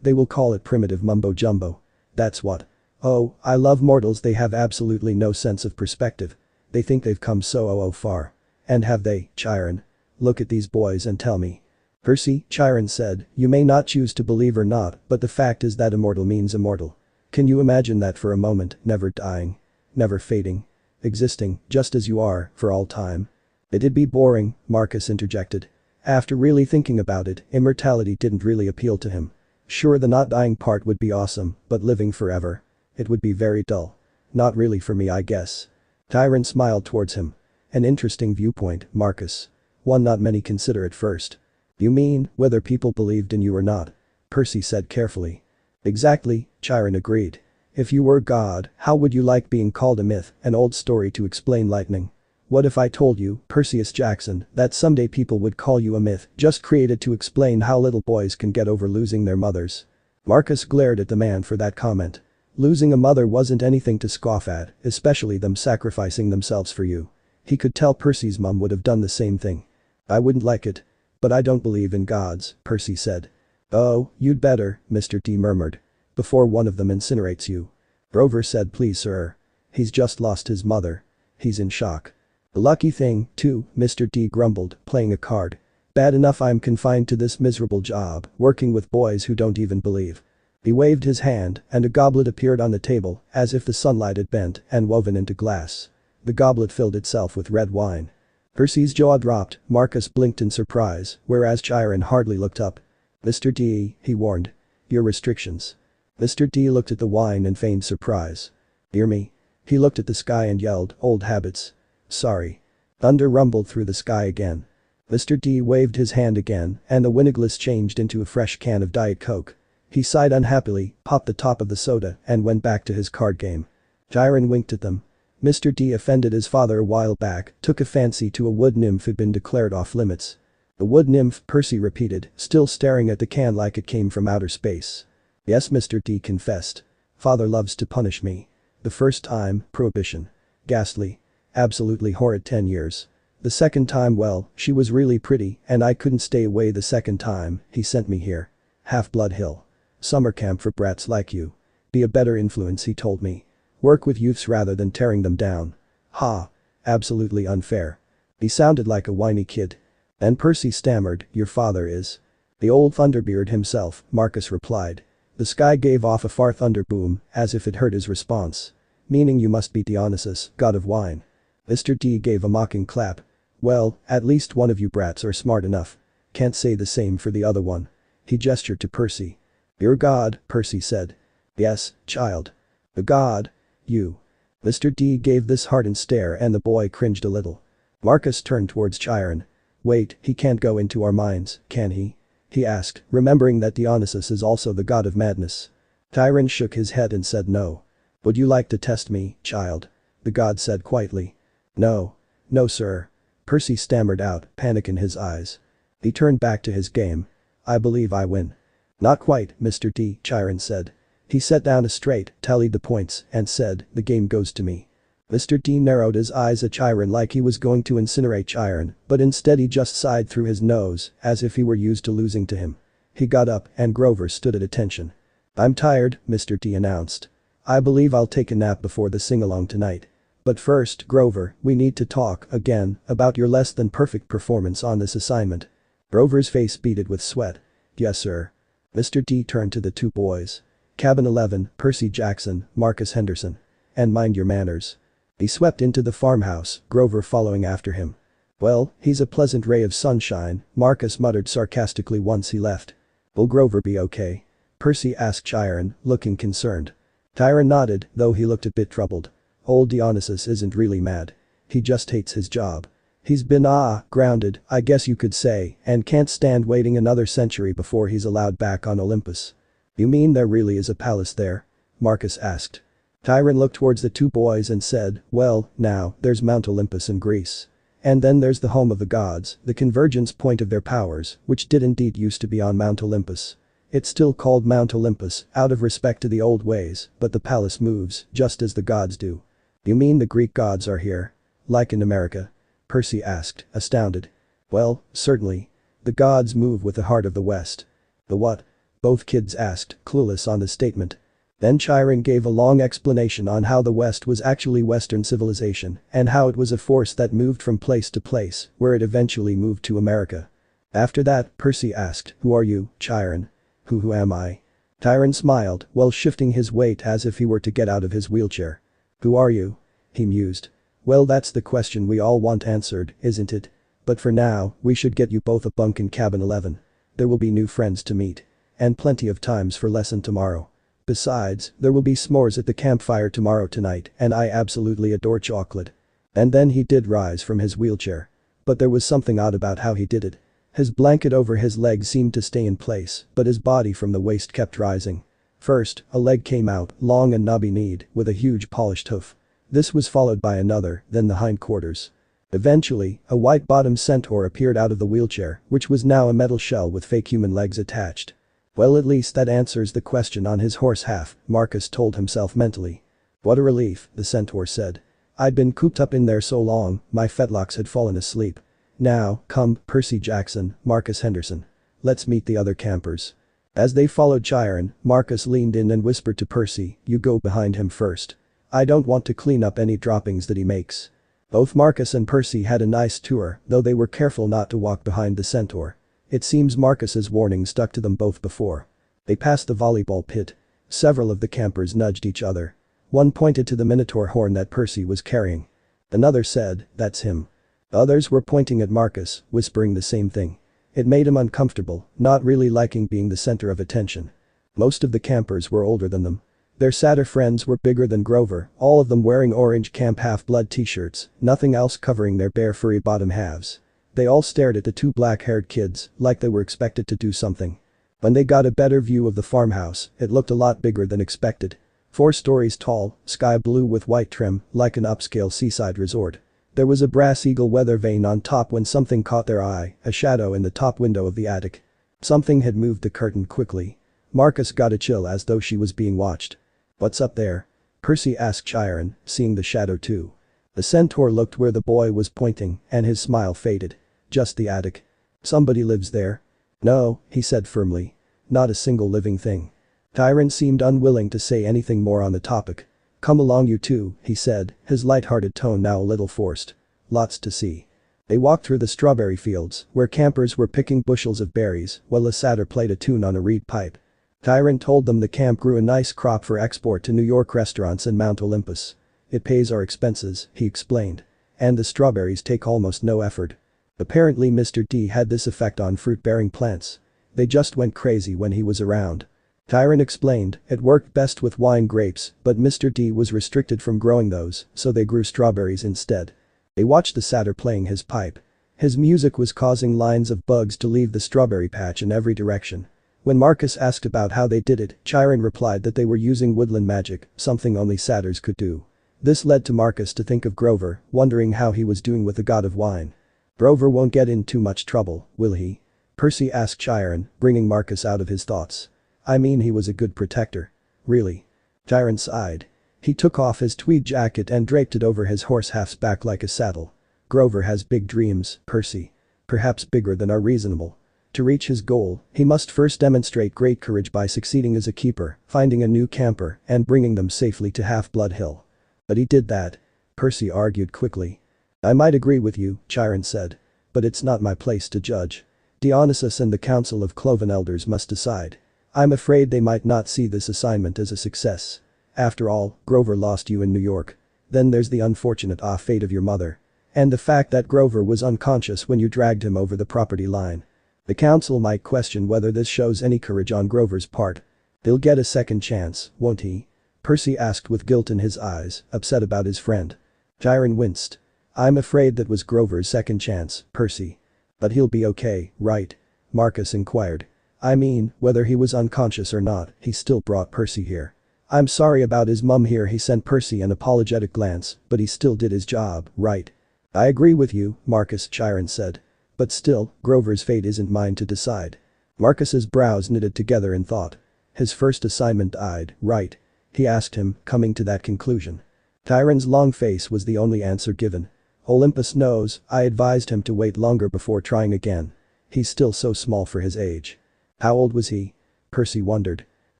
They will call it primitive mumbo jumbo. That's what. Oh, I love mortals, they have absolutely no sense of perspective. They think they've come so far. And have they, Chiron? Look at these boys and tell me. Percy, Chiron said, you may not choose to believe or not, but the fact is that immortal means immortal. Can you imagine that for a moment, never dying? Never fading? Existing, just as you are, for all time? It'd be boring, Marcus interjected. After really thinking about it, immortality didn't really appeal to him. Sure, the not dying part would be awesome, but living forever? It would be very dull. Not really for me, I guess. Chiron smiled towards him. An interesting viewpoint, Marcus. One not many consider at first. You mean, whether people believed in you or not? Percy said carefully. Exactly, Chiron agreed. If you were God, how would you like being called a myth, an old story to explain lightning? What if I told you, Perseus Jackson, that someday people would call you a myth, just created to explain how little boys can get over losing their mothers? Marcus glared at the man for that comment. Losing a mother wasn't anything to scoff at, especially them sacrificing themselves for you. He could tell Percy's mum would have done the same thing. I wouldn't like it. But I don't believe in gods, Percy said. "Oh, you'd better," Mr. D murmured. "Before one of them incinerates you." Grover said, "Please sir. He's just lost his mother. He's in shock." "A lucky thing, too," Mr. D grumbled, playing a card. "Bad enough I'm confined to this miserable job, working with boys who don't even believe." He waved his hand, and a goblet appeared on the table, as if the sunlight had bent and woven into glass. The goblet filled itself with red wine. Percy's jaw dropped, Marcus blinked in surprise, whereas Chiron hardly looked up. "Mr. D," he warned. "Your restrictions." Mr. D looked at the wine and feigned surprise. "Hear me?" He looked at the sky and yelled, "Old habits." "Sorry." Thunder rumbled through the sky again. Mr. D waved his hand again, and the wineglass changed into a fresh can of Diet Coke. He sighed unhappily, popped the top of the soda, and went back to his card game. Chiron winked at them. Mr. D offended his father a while back, took a fancy to a wood nymph who'd been declared off limits. "A wood nymph," Percy repeated, still staring at the can like it came from outer space. "Yes," Mr. D confessed. "Father loves to punish me. The first time, prohibition. Ghastly. Absolutely horrid 10 years. The second time, well, she was really pretty and I couldn't stay away the second time, he sent me here. Half-Blood Hill. Summer camp for brats like you. Be a better influence, he told me. Work with youths rather than tearing them down." "Ha. Absolutely unfair." He sounded like a whiny kid. And Percy stammered, "Your father is." "The old Thunderbeard himself," Marcus replied. The sky gave off a far thunder boom, as if it heard his response. "Meaning you must be Dionysus, god of wine." Mr. D gave a mocking clap. "Well, at least one of you brats are smart enough. Can't say the same for the other one." He gestured to Percy. "You're god," Percy said. "Yes, child." "A god? You." Mr. D gave this hardened stare and the boy cringed a little. Marcus turned towards Chiron. "Wait, he can't go into our minds, can he?" he asked, remembering that Dionysus is also the god of madness. Chiron shook his head and said no. "Would you like to test me, child?" the god said quietly. "No. No sir." Percy stammered out, panic in his eyes. He turned back to his game. "I believe I win." "Not quite, Mr. D," Chiron said. He set down a straight, tallied the points, and said, "The game goes to me." Mr. D narrowed his eyes at Chiron like he was going to incinerate Chiron, but instead he just sighed through his nose, as if he were used to losing to him. He got up and Grover stood at attention. "I'm tired," Mr. D announced. "I believe I'll take a nap before the sing-along tonight. But first, Grover, we need to talk, again, about your less than perfect performance on this assignment." Grover's face beaded with sweat. "Yes sir." Mr. D turned to the two boys. "Cabin 11, Percy Jackson, Marcus Henderson. And mind your manners." He swept into the farmhouse, Grover following after him. "Well, he's a pleasant ray of sunshine," Marcus muttered sarcastically once he left. "Will Grover be okay?" Percy asked Chiron, looking concerned. Chiron nodded, though he looked a bit troubled. "Old Dionysus isn't really mad. He just hates his job. He's been grounded, I guess you could say, and can't stand waiting another century before he's allowed back on Olympus." "You mean there really is a palace there?" Marcus asked. Chiron looked towards the two boys and said, "Well, now, there's Mount Olympus in Greece. And then there's the home of the gods, the convergence point of their powers, which did indeed used to be on Mount Olympus. It's still called Mount Olympus, out of respect to the old ways, but the palace moves, just as the gods do." "You mean the Greek gods are here? Like in America?" Percy asked, astounded. "Well, certainly. The gods move with the heart of the West." "The what?" both kids asked, clueless on the statement. Then Chiron gave a long explanation on how the West was actually Western civilization and how it was a force that moved from place to place, where it eventually moved to America. After that, Percy asked, "Who are you, Chiron?" Who am I?" Chiron smiled, while shifting his weight as if he were to get out of his wheelchair. "Who are you?" he mused. "Well, that's the question we all want answered, isn't it? But for now, we should get you both a bunk in cabin 11. There will be new friends to meet. And plenty of times for lesson tomorrow. Besides, there will be s'mores at the campfire tomorrow tonight and I absolutely adore chocolate." And then he did rise from his wheelchair. But there was something odd about how he did it. His blanket over his leg seemed to stay in place, but his body from the waist kept rising. First, a leg came out, long and knobby-kneed, with a huge polished hoof. This was followed by another, then the hindquarters. Eventually, a white-bottomed centaur appeared out of the wheelchair, which was now a metal shell with fake human legs attached. "Well, at least that answers the question on his horse half," Marcus told himself mentally. "What a relief," the centaur said. "I'd been cooped up in there so long, my fetlocks had fallen asleep. Now, come, Percy Jackson, Marcus Henderson. Let's meet the other campers." As they followed Chiron, Marcus leaned in and whispered to Percy, "You go behind him first. I don't want to clean up any droppings that he makes." Both Marcus and Percy had a nice tour, though they were careful not to walk behind the centaur. It seems Marcus's warning stuck to them both before. They passed the volleyball pit. Several of the campers nudged each other. One pointed to the minotaur horn that Percy was carrying. Another said, "That's him." Others were pointing at Marcus, whispering the same thing. It made him uncomfortable, not really liking being the center of attention. Most of the campers were older than them. Their sadder friends were bigger than Grover, all of them wearing orange Camp Half-Blood t-shirts, nothing else covering their bare furry bottom halves. They all stared at the two black-haired kids, like they were expected to do something. When they got a better view of the farmhouse, it looked a lot bigger than expected. 4 stories tall, sky blue with white trim, like an upscale seaside resort. There was a brass eagle weather vane on top when something caught their eye, a shadow in the top window of the attic. Something had moved the curtain quickly. Marcus got a chill as though she was being watched. "What's up there?" Percy asked Chiron, seeing the shadow too. The centaur looked where the boy was pointing, and his smile faded. "Just the attic. Somebody lives there." "No," he said firmly. "Not a single living thing." Chiron seemed unwilling to say anything more on the topic. "Come along you two," he said, his light-hearted tone now a little forced. "Lots to see." They walked through the strawberry fields, where campers were picking bushels of berries, while a satyr played a tune on a reed pipe. Chiron told them the camp grew a nice crop for export to New York restaurants and Mount Olympus. "It pays our expenses," he explained. "And the strawberries take almost no effort." Apparently Mr. D had this effect on fruit-bearing plants. They just went crazy when he was around. Chiron explained, it worked best with wine grapes, but Mr. D was restricted from growing those, so they grew strawberries instead. They watched the satyr playing his pipe. His music was causing lines of bugs to leave the strawberry patch in every direction. When Marcus asked about how they did it, Chiron replied that they were using woodland magic, something only satyrs could do. This led to Marcus to think of Grover, wondering how he was doing with the god of wine. "Grover won't get in too much trouble, will he?" Percy asked Chiron, bringing Marcus out of his thoughts. "I mean he was a good protector." "Really?" Chiron sighed. He took off his tweed jacket and draped it over his horse half's back like a saddle. "Grover has big dreams, Percy. Perhaps bigger than are reasonable. To reach his goal, he must first demonstrate great courage by succeeding as a keeper, finding a new camper, and bringing them safely to Half-Blood Hill." "But he did that," Percy argued quickly. "I might agree with you," Chiron said. "But it's not my place to judge. Dionysus and the Council of Cloven Elders must decide. I'm afraid they might not see this assignment as a success. After all, Grover lost you in New York. Then there's the unfortunate fate of your mother. And the fact that Grover was unconscious when you dragged him over the property line. The council might question whether this shows any courage on Grover's part. He'll get a second chance, won't he?" Percy asked with guilt in his eyes, upset about his friend. Chiron winced. "I'm afraid that was Grover's second chance, Percy. But he'll be okay, right?" Marcus inquired. "I mean, whether he was unconscious or not, he still brought Percy here. I'm sorry about his mum here." He sent Percy an apologetic glance, "but he still did his job, right?" "I agree with you, Marcus," Chiron said. "But still, Grover's fate isn't mine to decide." Marcus's brows knitted together in thought. His first assignment died, right? He asked him, coming to that conclusion. Chiron's long face was the only answer given. "Olympus knows, I advised him to wait longer before trying again. He's still so small for his age." "How old was he?" Percy wondered.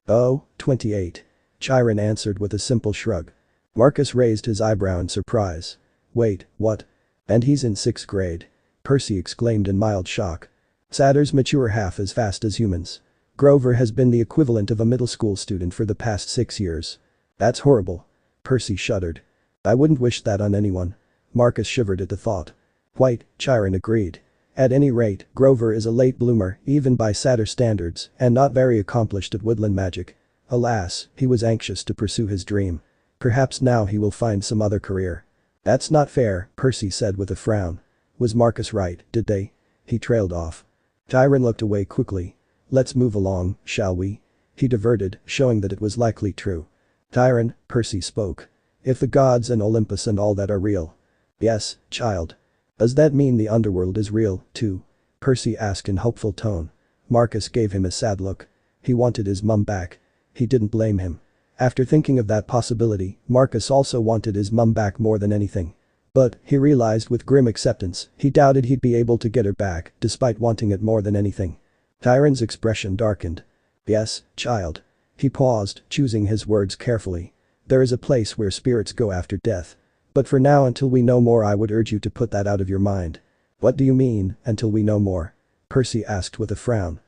"Oh, 28. Chiron answered with a simple shrug. Marcus raised his eyebrow in surprise. "Wait, what? And he's in 6th grade?" Percy exclaimed in mild shock. "Satyrs mature half as fast as humans. Grover has been the equivalent of a middle school student for the past 6 years. That's horrible." Percy shuddered. "I wouldn't wish that on anyone." Marcus shivered at the thought. "Quite," Chiron agreed. "At any rate, Grover is a late bloomer, even by satyr standards, and not very accomplished at woodland magic. Alas, he was anxious to pursue his dream. Perhaps now he will find some other career." "That's not fair," Percy said with a frown. Was Marcus right, did they? He trailed off. Chiron looked away quickly. "Let's move along, shall we?" He diverted, showing that it was likely true. "Chiron," Percy spoke. "If the gods and Olympus and all that are real." "Yes, child. Does that mean the underworld is real, too?" Percy asked in hopeful tone. Marcus gave him a sad look. He wanted his mum back. He didn't blame him. After thinking of that possibility, Marcus also wanted his mum back more than anything. But, he realized with grim acceptance, he doubted he'd be able to get her back, despite wanting it more than anything. Chiron's expression darkened. Yes, child. He paused, choosing his words carefully. There is a place where spirits go after death. But for now, until we know more, I would urge you to put that out of your mind. What do you mean, until we know more? Percy asked with a frown.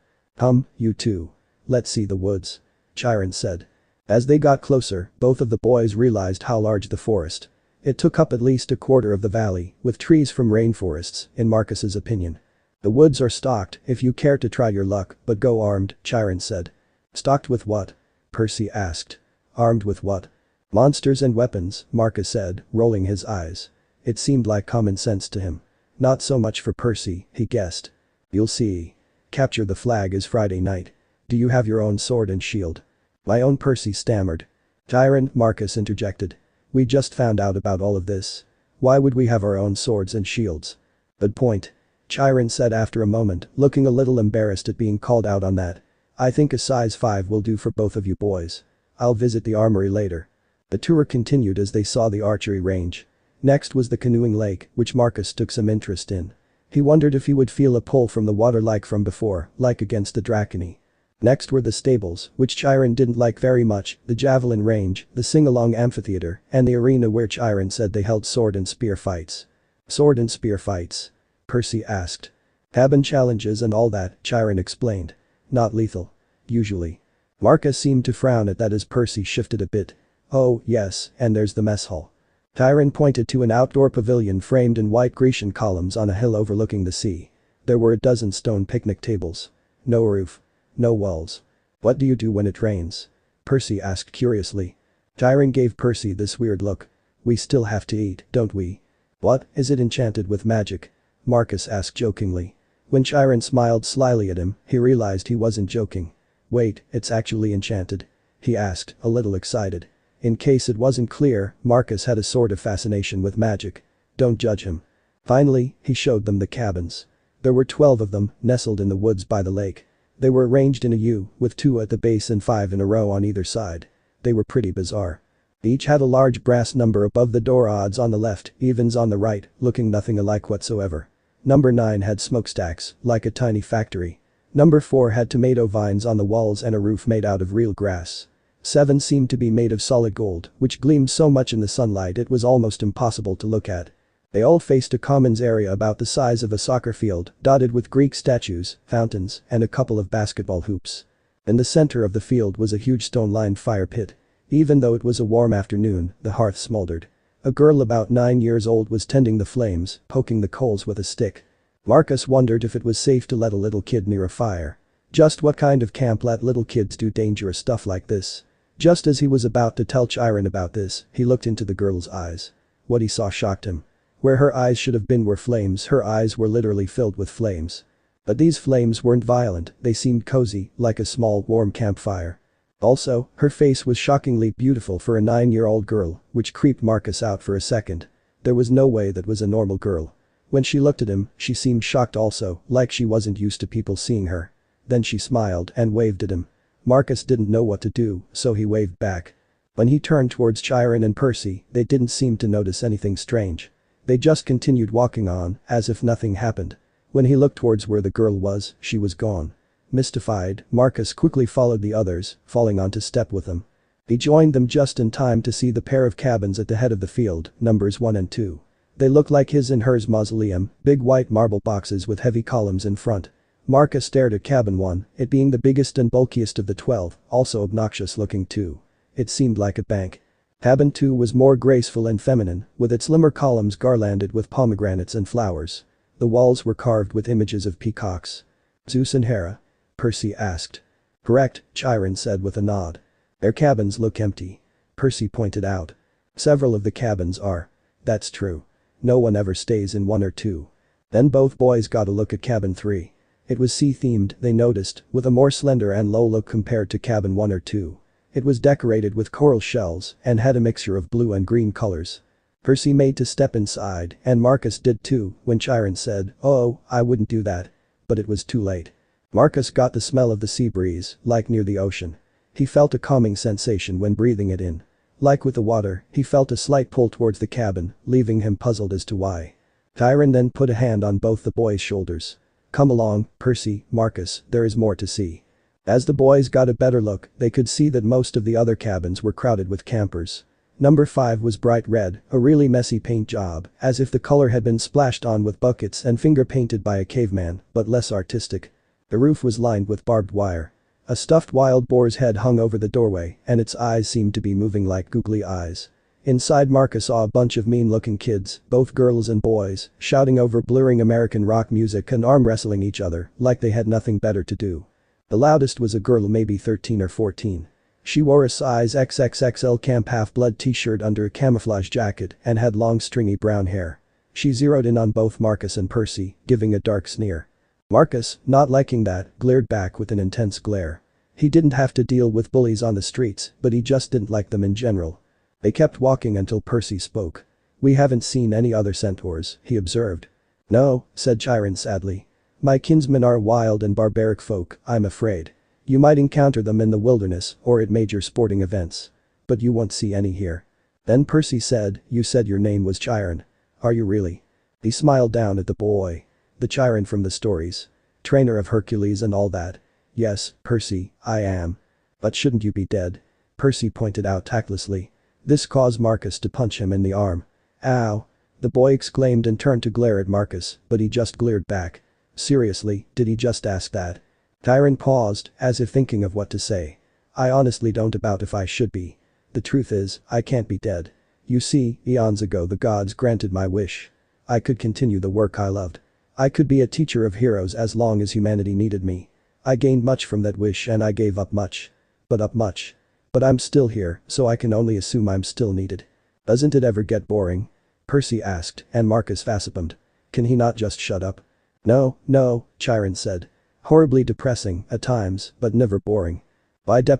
You too. Let's see the woods. Chiron said. As they got closer, both of the boys realized how large the forest. It took up at least a quarter of the valley, with trees from rainforests, in Marcus's opinion. The woods are stocked if you care to try your luck, but go armed, Chiron said. Stocked with what? Percy asked. Armed with what? Monsters and weapons, Marcus said, rolling his eyes. It seemed like common sense to him. Not so much for Percy, he guessed. You'll see. Capture the flag is Friday night. Do you have your own sword and shield? My own, Percy stammered. Chiron, Marcus interjected. We just found out about all of this. Why would we have our own swords and shields? Good point. Chiron said after a moment, looking a little embarrassed at being called out on that. I think a size 5 will do for both of you boys. I'll visit the armory later. The tour continued as they saw the archery range. Next was the canoeing lake, which Marcus took some interest in. He wondered if he would feel a pull from the water like from before, like against the Dracony. Next were the stables, which Chiron didn't like very much, the javelin range, the sing-along amphitheater, and the arena where Chiron said they held sword and spear fights. Sword and spear fights? Percy asked. Cabin challenges and all that, Chiron explained. Not lethal. Usually. Marcus seemed to frown at that as Percy shifted a bit. Oh, yes, and there's the mess hall. Chiron pointed to an outdoor pavilion framed in white Grecian columns on a hill overlooking the sea. There were a dozen stone picnic tables. No roof. No walls. What do you do when it rains? Percy asked curiously. Chiron gave Percy this weird look. We still have to eat, don't we? What, is it enchanted with magic? Marcus asked jokingly. When Chiron smiled slyly at him, he realized he wasn't joking. Wait, it's actually enchanted? He asked, a little excited. In case it wasn't clear, Marcus had a sort of fascination with magic. Don't judge him. Finally, he showed them the cabins. There were 12 of them, nestled in the woods by the lake. They were arranged in a U, with 2 at the base and 5 in a row on either side. They were pretty bizarre. Each had a large brass number above the door, odds on the left, evens on the right, looking nothing alike whatsoever. Number 9 had smokestacks, like a tiny factory. Number 4 had tomato vines on the walls and a roof made out of real grass. 7 seemed to be made of solid gold, which gleamed so much in the sunlight it was almost impossible to look at. They all faced a commons area about the size of a soccer field, dotted with Greek statues, fountains, and a couple of basketball hoops. In the center of the field was a huge stone-lined fire pit. Even though it was a warm afternoon, the hearth smoldered. A girl about 9 years old was tending the flames, poking the coals with a stick. Marcus wondered if it was safe to let a little kid near a fire. Just what kind of camp let little kids do dangerous stuff like this? Just as he was about to tell Chiron about this, he looked into the girl's eyes. What he saw shocked him. Where her eyes should have been were flames, her eyes were literally filled with flames. But these flames weren't violent, they seemed cozy, like a small warm campfire. Also, her face was shockingly beautiful for a 9-year-old girl, which creeped Marcus out for a second. There was no way that was a normal girl. When she looked at him, she seemed shocked also, like she wasn't used to people seeing her. Then she smiled and waved at him. Marcus didn't know what to do, so he waved back. When he turned towards Chiron and Percy, they didn't seem to notice anything strange. They just continued walking on, as if nothing happened. When he looked towards where the girl was, she was gone. Mystified, Marcus quickly followed the others, falling onto step with them. He joined them just in time to see the pair of cabins at the head of the field, numbers 1 and 2. They looked like his and hers mausoleum, big white marble boxes with heavy columns in front. Marcus stared at cabin 1, it being the biggest and bulkiest of the 12, also obnoxious looking too. It seemed like a bank. Cabin 2 was more graceful and feminine, with its limber columns garlanded with pomegranates and flowers. The walls were carved with images of peacocks. Zeus and Hera? Percy asked. Correct, Chiron said with a nod. Their cabins look empty. Percy pointed out. Several of the cabins are. That's true. No one ever stays in 1 or 2. Then both boys got a look at cabin 3. It was sea-themed, they noticed, with a more slender and low look compared to cabin 1 or 2. It was decorated with coral shells and had a mixture of blue and green colors. Percy made to step inside, and Marcus did too, when Chiron said, "Oh, I wouldn't do that." But it was too late. Marcus got the smell of the sea breeze, like near the ocean. He felt a calming sensation when breathing it in. Like with the water, he felt a slight pull towards the cabin, leaving him puzzled as to why. Chiron then put a hand on both the boys' shoulders. Come along, Percy, Marcus, there is more to see. As the boys got a better look, they could see that most of the other cabins were crowded with campers. Number 5 was bright red, a really messy paint job, as if the color had been splashed on with buckets and finger painted by a caveman, but less artistic. The roof was lined with barbed wire. A stuffed wild boar's head hung over the doorway, and its eyes seemed to be moving like googly eyes. Inside, Marcus saw a bunch of mean-looking kids, both girls and boys, shouting over blurring American rock music and arm wrestling each other like they had nothing better to do. The loudest was a girl maybe 13 or 14. She wore a size XXXL Camp Half-Blood t-shirt under a camouflage jacket and had long stringy brown hair. She zeroed in on both Marcus and Percy, giving a dark sneer. Marcus, not liking that, glared back with an intense glare. He didn't have to deal with bullies on the streets, but he just didn't like them in general. They kept walking until Percy spoke. "We haven't seen any other centaurs," he observed. "No," said Chiron sadly. "My kinsmen are wild and barbaric folk, I'm afraid. You might encounter them in the wilderness or at major sporting events. But you won't see any here." Then Percy said, "You said your name was Chiron. Are you really?" He smiled down at the boy. "The Chiron from the stories. Trainer of Hercules and all that." "Yes, Percy, I am. But shouldn't you be dead?" Percy pointed out tactlessly. This caused Marcus to punch him in the arm. "Ow!" the boy exclaimed and turned to glare at Marcus, but he just glared back. Seriously, did he just ask that? Chiron paused, as if thinking of what to say. "I honestly don't about if I should be. The truth is, I can't be dead. You see, eons ago the gods granted my wish. I could continue the work I loved. I could be a teacher of heroes as long as humanity needed me. I gained much from that wish and I gave up much. But I'm still here, so I can only assume I'm still needed. Doesn't it ever get boring?" Percy asked, and Marcus facepalmed. "Can he not just shut up?" No, Chiron said. "Horribly depressing, at times, but never boring."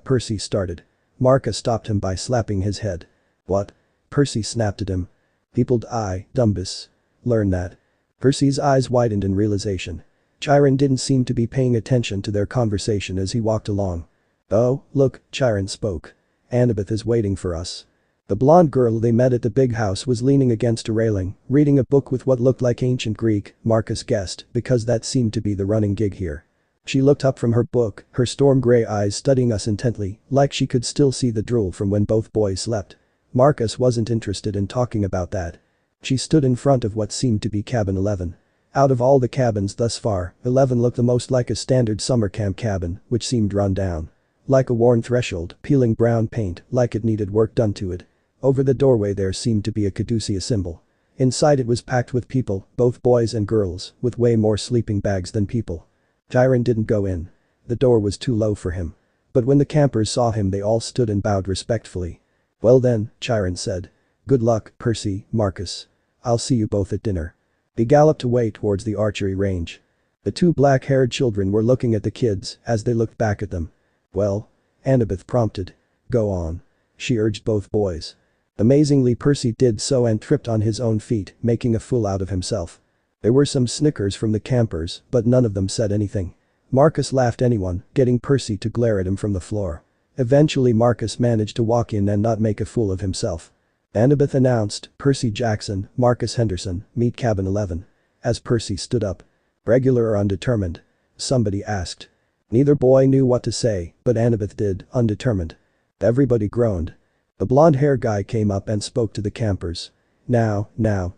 Percy started. Marcus stopped him by slapping his head. "What?" Percy snapped at him. "People die, Dumbus. Learn that." Percy's eyes widened in realization. Chiron didn't seem to be paying attention to their conversation as he walked along. "Oh, look," Chiron spoke. "Annabeth is waiting for us." The blonde girl they met at the big house was leaning against a railing, reading a book with what looked like ancient Greek, Marcus guessed, because that seemed to be the running gig here. She looked up from her book, her storm gray eyes studying us intently, like she could still see the drool from when both boys slept. Marcus wasn't interested in talking about that. She stood in front of what seemed to be cabin 11. Out of all the cabins thus far, 11 looked the most like a standard summer camp cabin, which seemed run down. Like a worn threshold, peeling brown paint, like it needed work done to it. Over the doorway there seemed to be a caduceus symbol. Inside it was packed with people, both boys and girls, with way more sleeping bags than people. Chiron didn't go in. The door was too low for him. But when the campers saw him they all stood and bowed respectfully. "Well then," Chiron said. "Good luck, Percy, Marcus. I'll see you both at dinner." He galloped away towards the archery range. The two black-haired children were looking at the kids as they looked back at them. "Well?" Annabeth prompted. "Go on," she urged both boys. Amazingly, Percy did so and tripped on his own feet, making a fool out of himself. There were some snickers from the campers, but none of them said anything. Marcus laughed anyway, getting Percy to glare at him from the floor. Eventually Marcus managed to walk in and not make a fool of himself. Annabeth announced, "Percy Jackson, Marcus Henderson, meet cabin 11. As Percy stood up. "Regular or undetermined?" somebody asked. Neither boy knew what to say, but Annabeth did, "Undetermined." Everybody groaned. The blonde-haired guy came up and spoke to the campers. Now,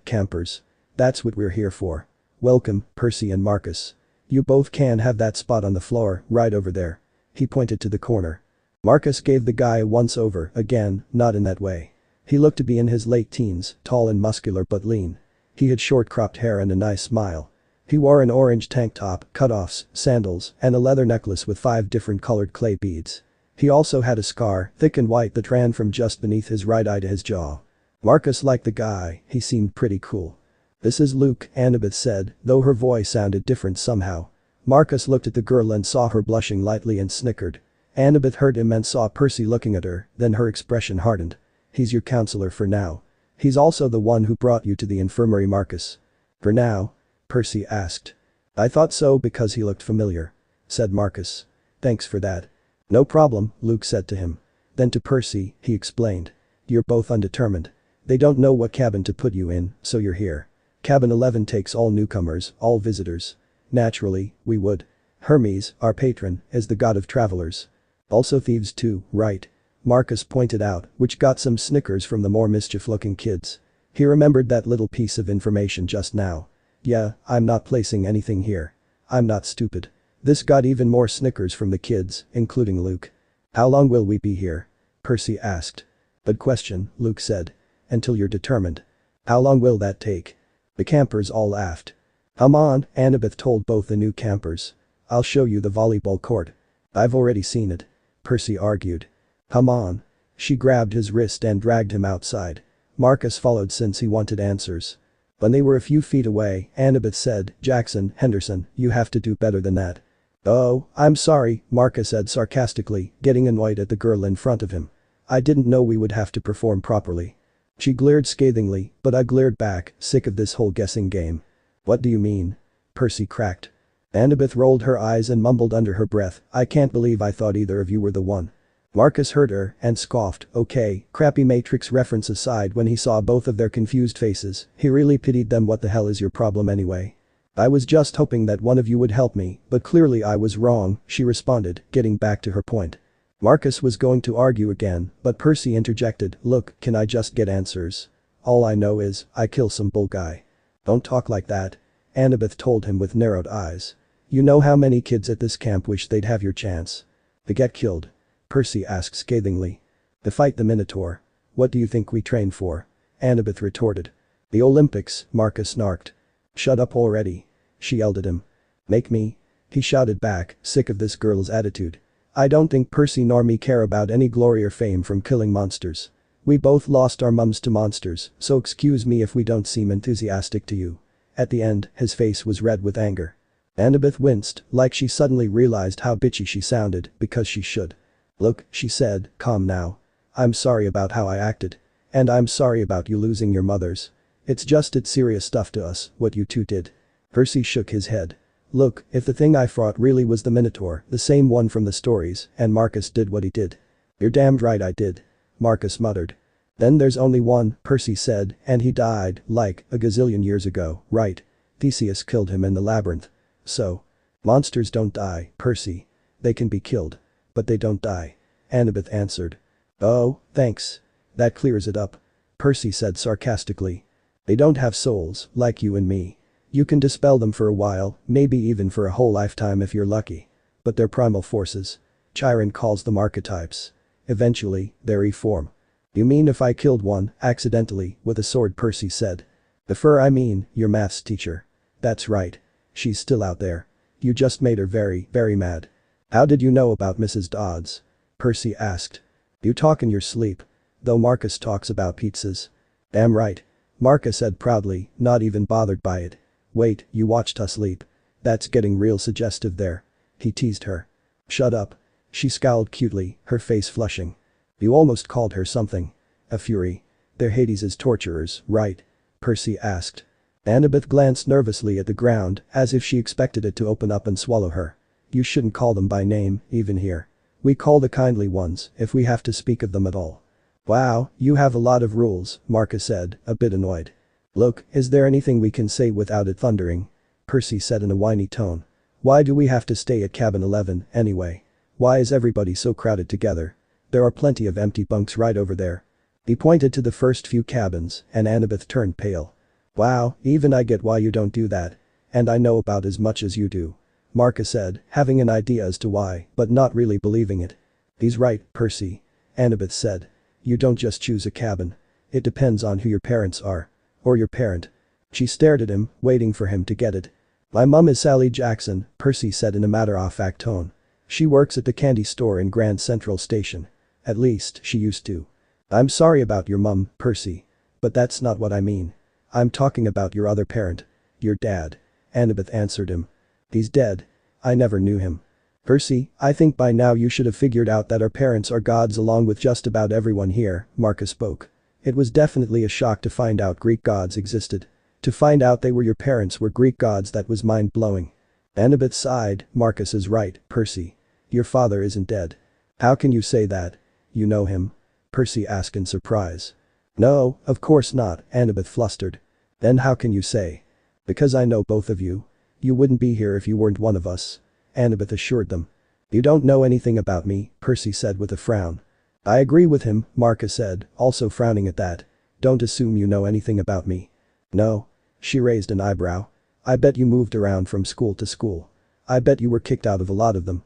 campers. That's what we're here for. Welcome, Percy and Marcus. You both can have that spot on the floor, right over there." He pointed to the corner. Marcus gave the guy a once-over, again, not in that way. He looked to be in his late teens, tall and muscular but lean. He had short-cropped hair and a nice smile. He wore an orange tank top, cutoffs, sandals, and a leather necklace with 5 different colored clay beads. He also had a scar, thick and white, that ran from just beneath his right eye to his jaw. Marcus liked the guy, he seemed pretty cool. "This is Luke," Annabeth said, though her voice sounded different somehow. Marcus looked at the girl and saw her blushing lightly and snickered. Annabeth heard him and saw Percy looking at her, then her expression hardened. "He's your counselor for now. He's also the one who brought you to the infirmary, Marcus." "For now?" Percy asked. "I thought so because he looked familiar," said Marcus. "Thanks for that." "No problem," Luke said to him. Then to Percy, he explained. "You're both undetermined. They don't know what cabin to put you in, so you're here. Cabin 11 takes all newcomers, all visitors. Naturally, we would Hermes, our patron, is the god of travelers. Also thieves too, right? Marcus pointed out, which got some snickers from the more mischief-looking kids. He remembered that little piece of information just now. Yeah, I'm not placing anything here. I'm not stupid. This got even more snickers from the kids, including Luke. How long will we be here? Percy asked. Good question, Luke said. Until you're determined. How long will that take? The campers all laughed. Come on, Annabeth told both the new campers. I'll show you the volleyball court. I've already seen it. Percy argued. Come on. She grabbed his wrist and dragged him outside. Marcus followed since he wanted answers. When they were a few feet away, Annabeth said, Jackson, Henderson, you have to do better than that. Oh, I'm sorry, Marcus said sarcastically, getting annoyed at the girl in front of him. I didn't know we would have to perform properly. She glared scathingly, but I glared back, sick of this whole guessing game. What do you mean? Percy cracked. Annabeth rolled her eyes and mumbled under her breath, I can't believe I thought either of you were the one. Marcus heard her and scoffed, okay, crappy Matrix reference aside when he saw both of their confused faces, he really pitied them. What the hell is your problem anyway? I was just hoping that one of you would help me, but clearly I was wrong, she responded, getting back to her point. Marcus was going to argue again, but Percy interjected, look, can I just get answers? All I know is, I kill some bull guy. Don't talk like that. Annabeth told him with narrowed eyes. You know how many kids at this camp wish they'd have your chance. To get killed. Percy asked scathingly. To fight the Minotaur. What do you think we train for? Annabeth retorted. The Olympics, Marcus snarked. Shut up already. She yelled at him. Make me? He shouted back, sick of this girl's attitude. I don't think Percy nor me care about any glory or fame from killing monsters. We both lost our mums to monsters, so excuse me if we don't seem enthusiastic to you. At the end, his face was red with anger. Annabeth winced, like she suddenly realized how bitchy she sounded, because she should. Look, she said, calm now. I'm sorry about how I acted. And I'm sorry about you losing your mothers. It's serious stuff to us, what you two did. Percy shook his head. Look, if the thing I fought really was the Minotaur, the same one from the stories, and Marcus did what he did. You're damned right I did. Marcus muttered. Then there's only one, Percy said, and he died, like, a gazillion years ago, right? Theseus killed him in the labyrinth. So. Monsters don't die, Percy. They can be killed. But they don't die. Annabeth answered. Oh, thanks. That clears it up. Percy said sarcastically. They don't have souls, like you and me. You can dispel them for a while, maybe even for a whole lifetime if you're lucky. But they're primal forces. Chiron calls them archetypes. Eventually, they reform. You mean if I killed one, accidentally, with a sword? Percy said. I mean, your maths teacher. That's right. She's still out there. You just made her very, very mad. How did you know about Mrs. Dodds? Percy asked. You talk in your sleep. Though Marcus talks about pizzas. Damn right. Marcus said proudly, not even bothered by it. Wait, you watched us sleep. That's getting real suggestive there. He teased her. Shut up. She scowled cutely, her face flushing. You almost called her something. A fury. They're Hades' torturers, right? Percy asked. Annabeth glanced nervously at the ground, as if she expected it to open up and swallow her. You shouldn't call them by name, even here. We call the kindly ones, if we have to speak of them at all. Wow, you have a lot of rules, Marcus said, a bit annoyed. Look, is there anything we can say without it thundering? Percy said in a whiny tone. Why do we have to stay at cabin 11, anyway? Why is everybody so crowded together? There are plenty of empty bunks right over there. He pointed to the first few cabins, and Annabeth turned pale. Wow, even I get why you don't do that. And I know about as much as you do. Marcus said, having an idea as to why, but not really believing it. He's right, Percy. Annabeth said. You don't just choose a cabin. It depends on who your parents are. Or your parent. She stared at him, waiting for him to get it. My mum is Sally Jackson, Percy said in a matter-of-fact tone. She works at the candy store in Grand Central Station. At least, she used to. I'm sorry about your mum, Percy. But that's not what I mean. I'm talking about your other parent. Your dad. Annabeth answered him. He's dead. I never knew him. Percy, I think by now you should have figured out that our parents are gods along with just about everyone here, Marcus spoke. It was definitely a shock to find out Greek gods existed. To find out they were your parents were Greek gods, that was mind-blowing. Annabeth sighed. Marcus is right, Percy. Your father isn't dead. How can you say that? You know him? Percy asked in surprise. No, of course not, Annabeth flustered. Then how can you say? Because I know both of you. You wouldn't be here if you weren't one of us. Annabeth assured them. You don't know anything about me, Percy said with a frown. I agree with him, Marcus said, also frowning at that. Don't assume you know anything about me. No. She raised an eyebrow. I bet you moved around from school to school. I bet you were kicked out of a lot of them.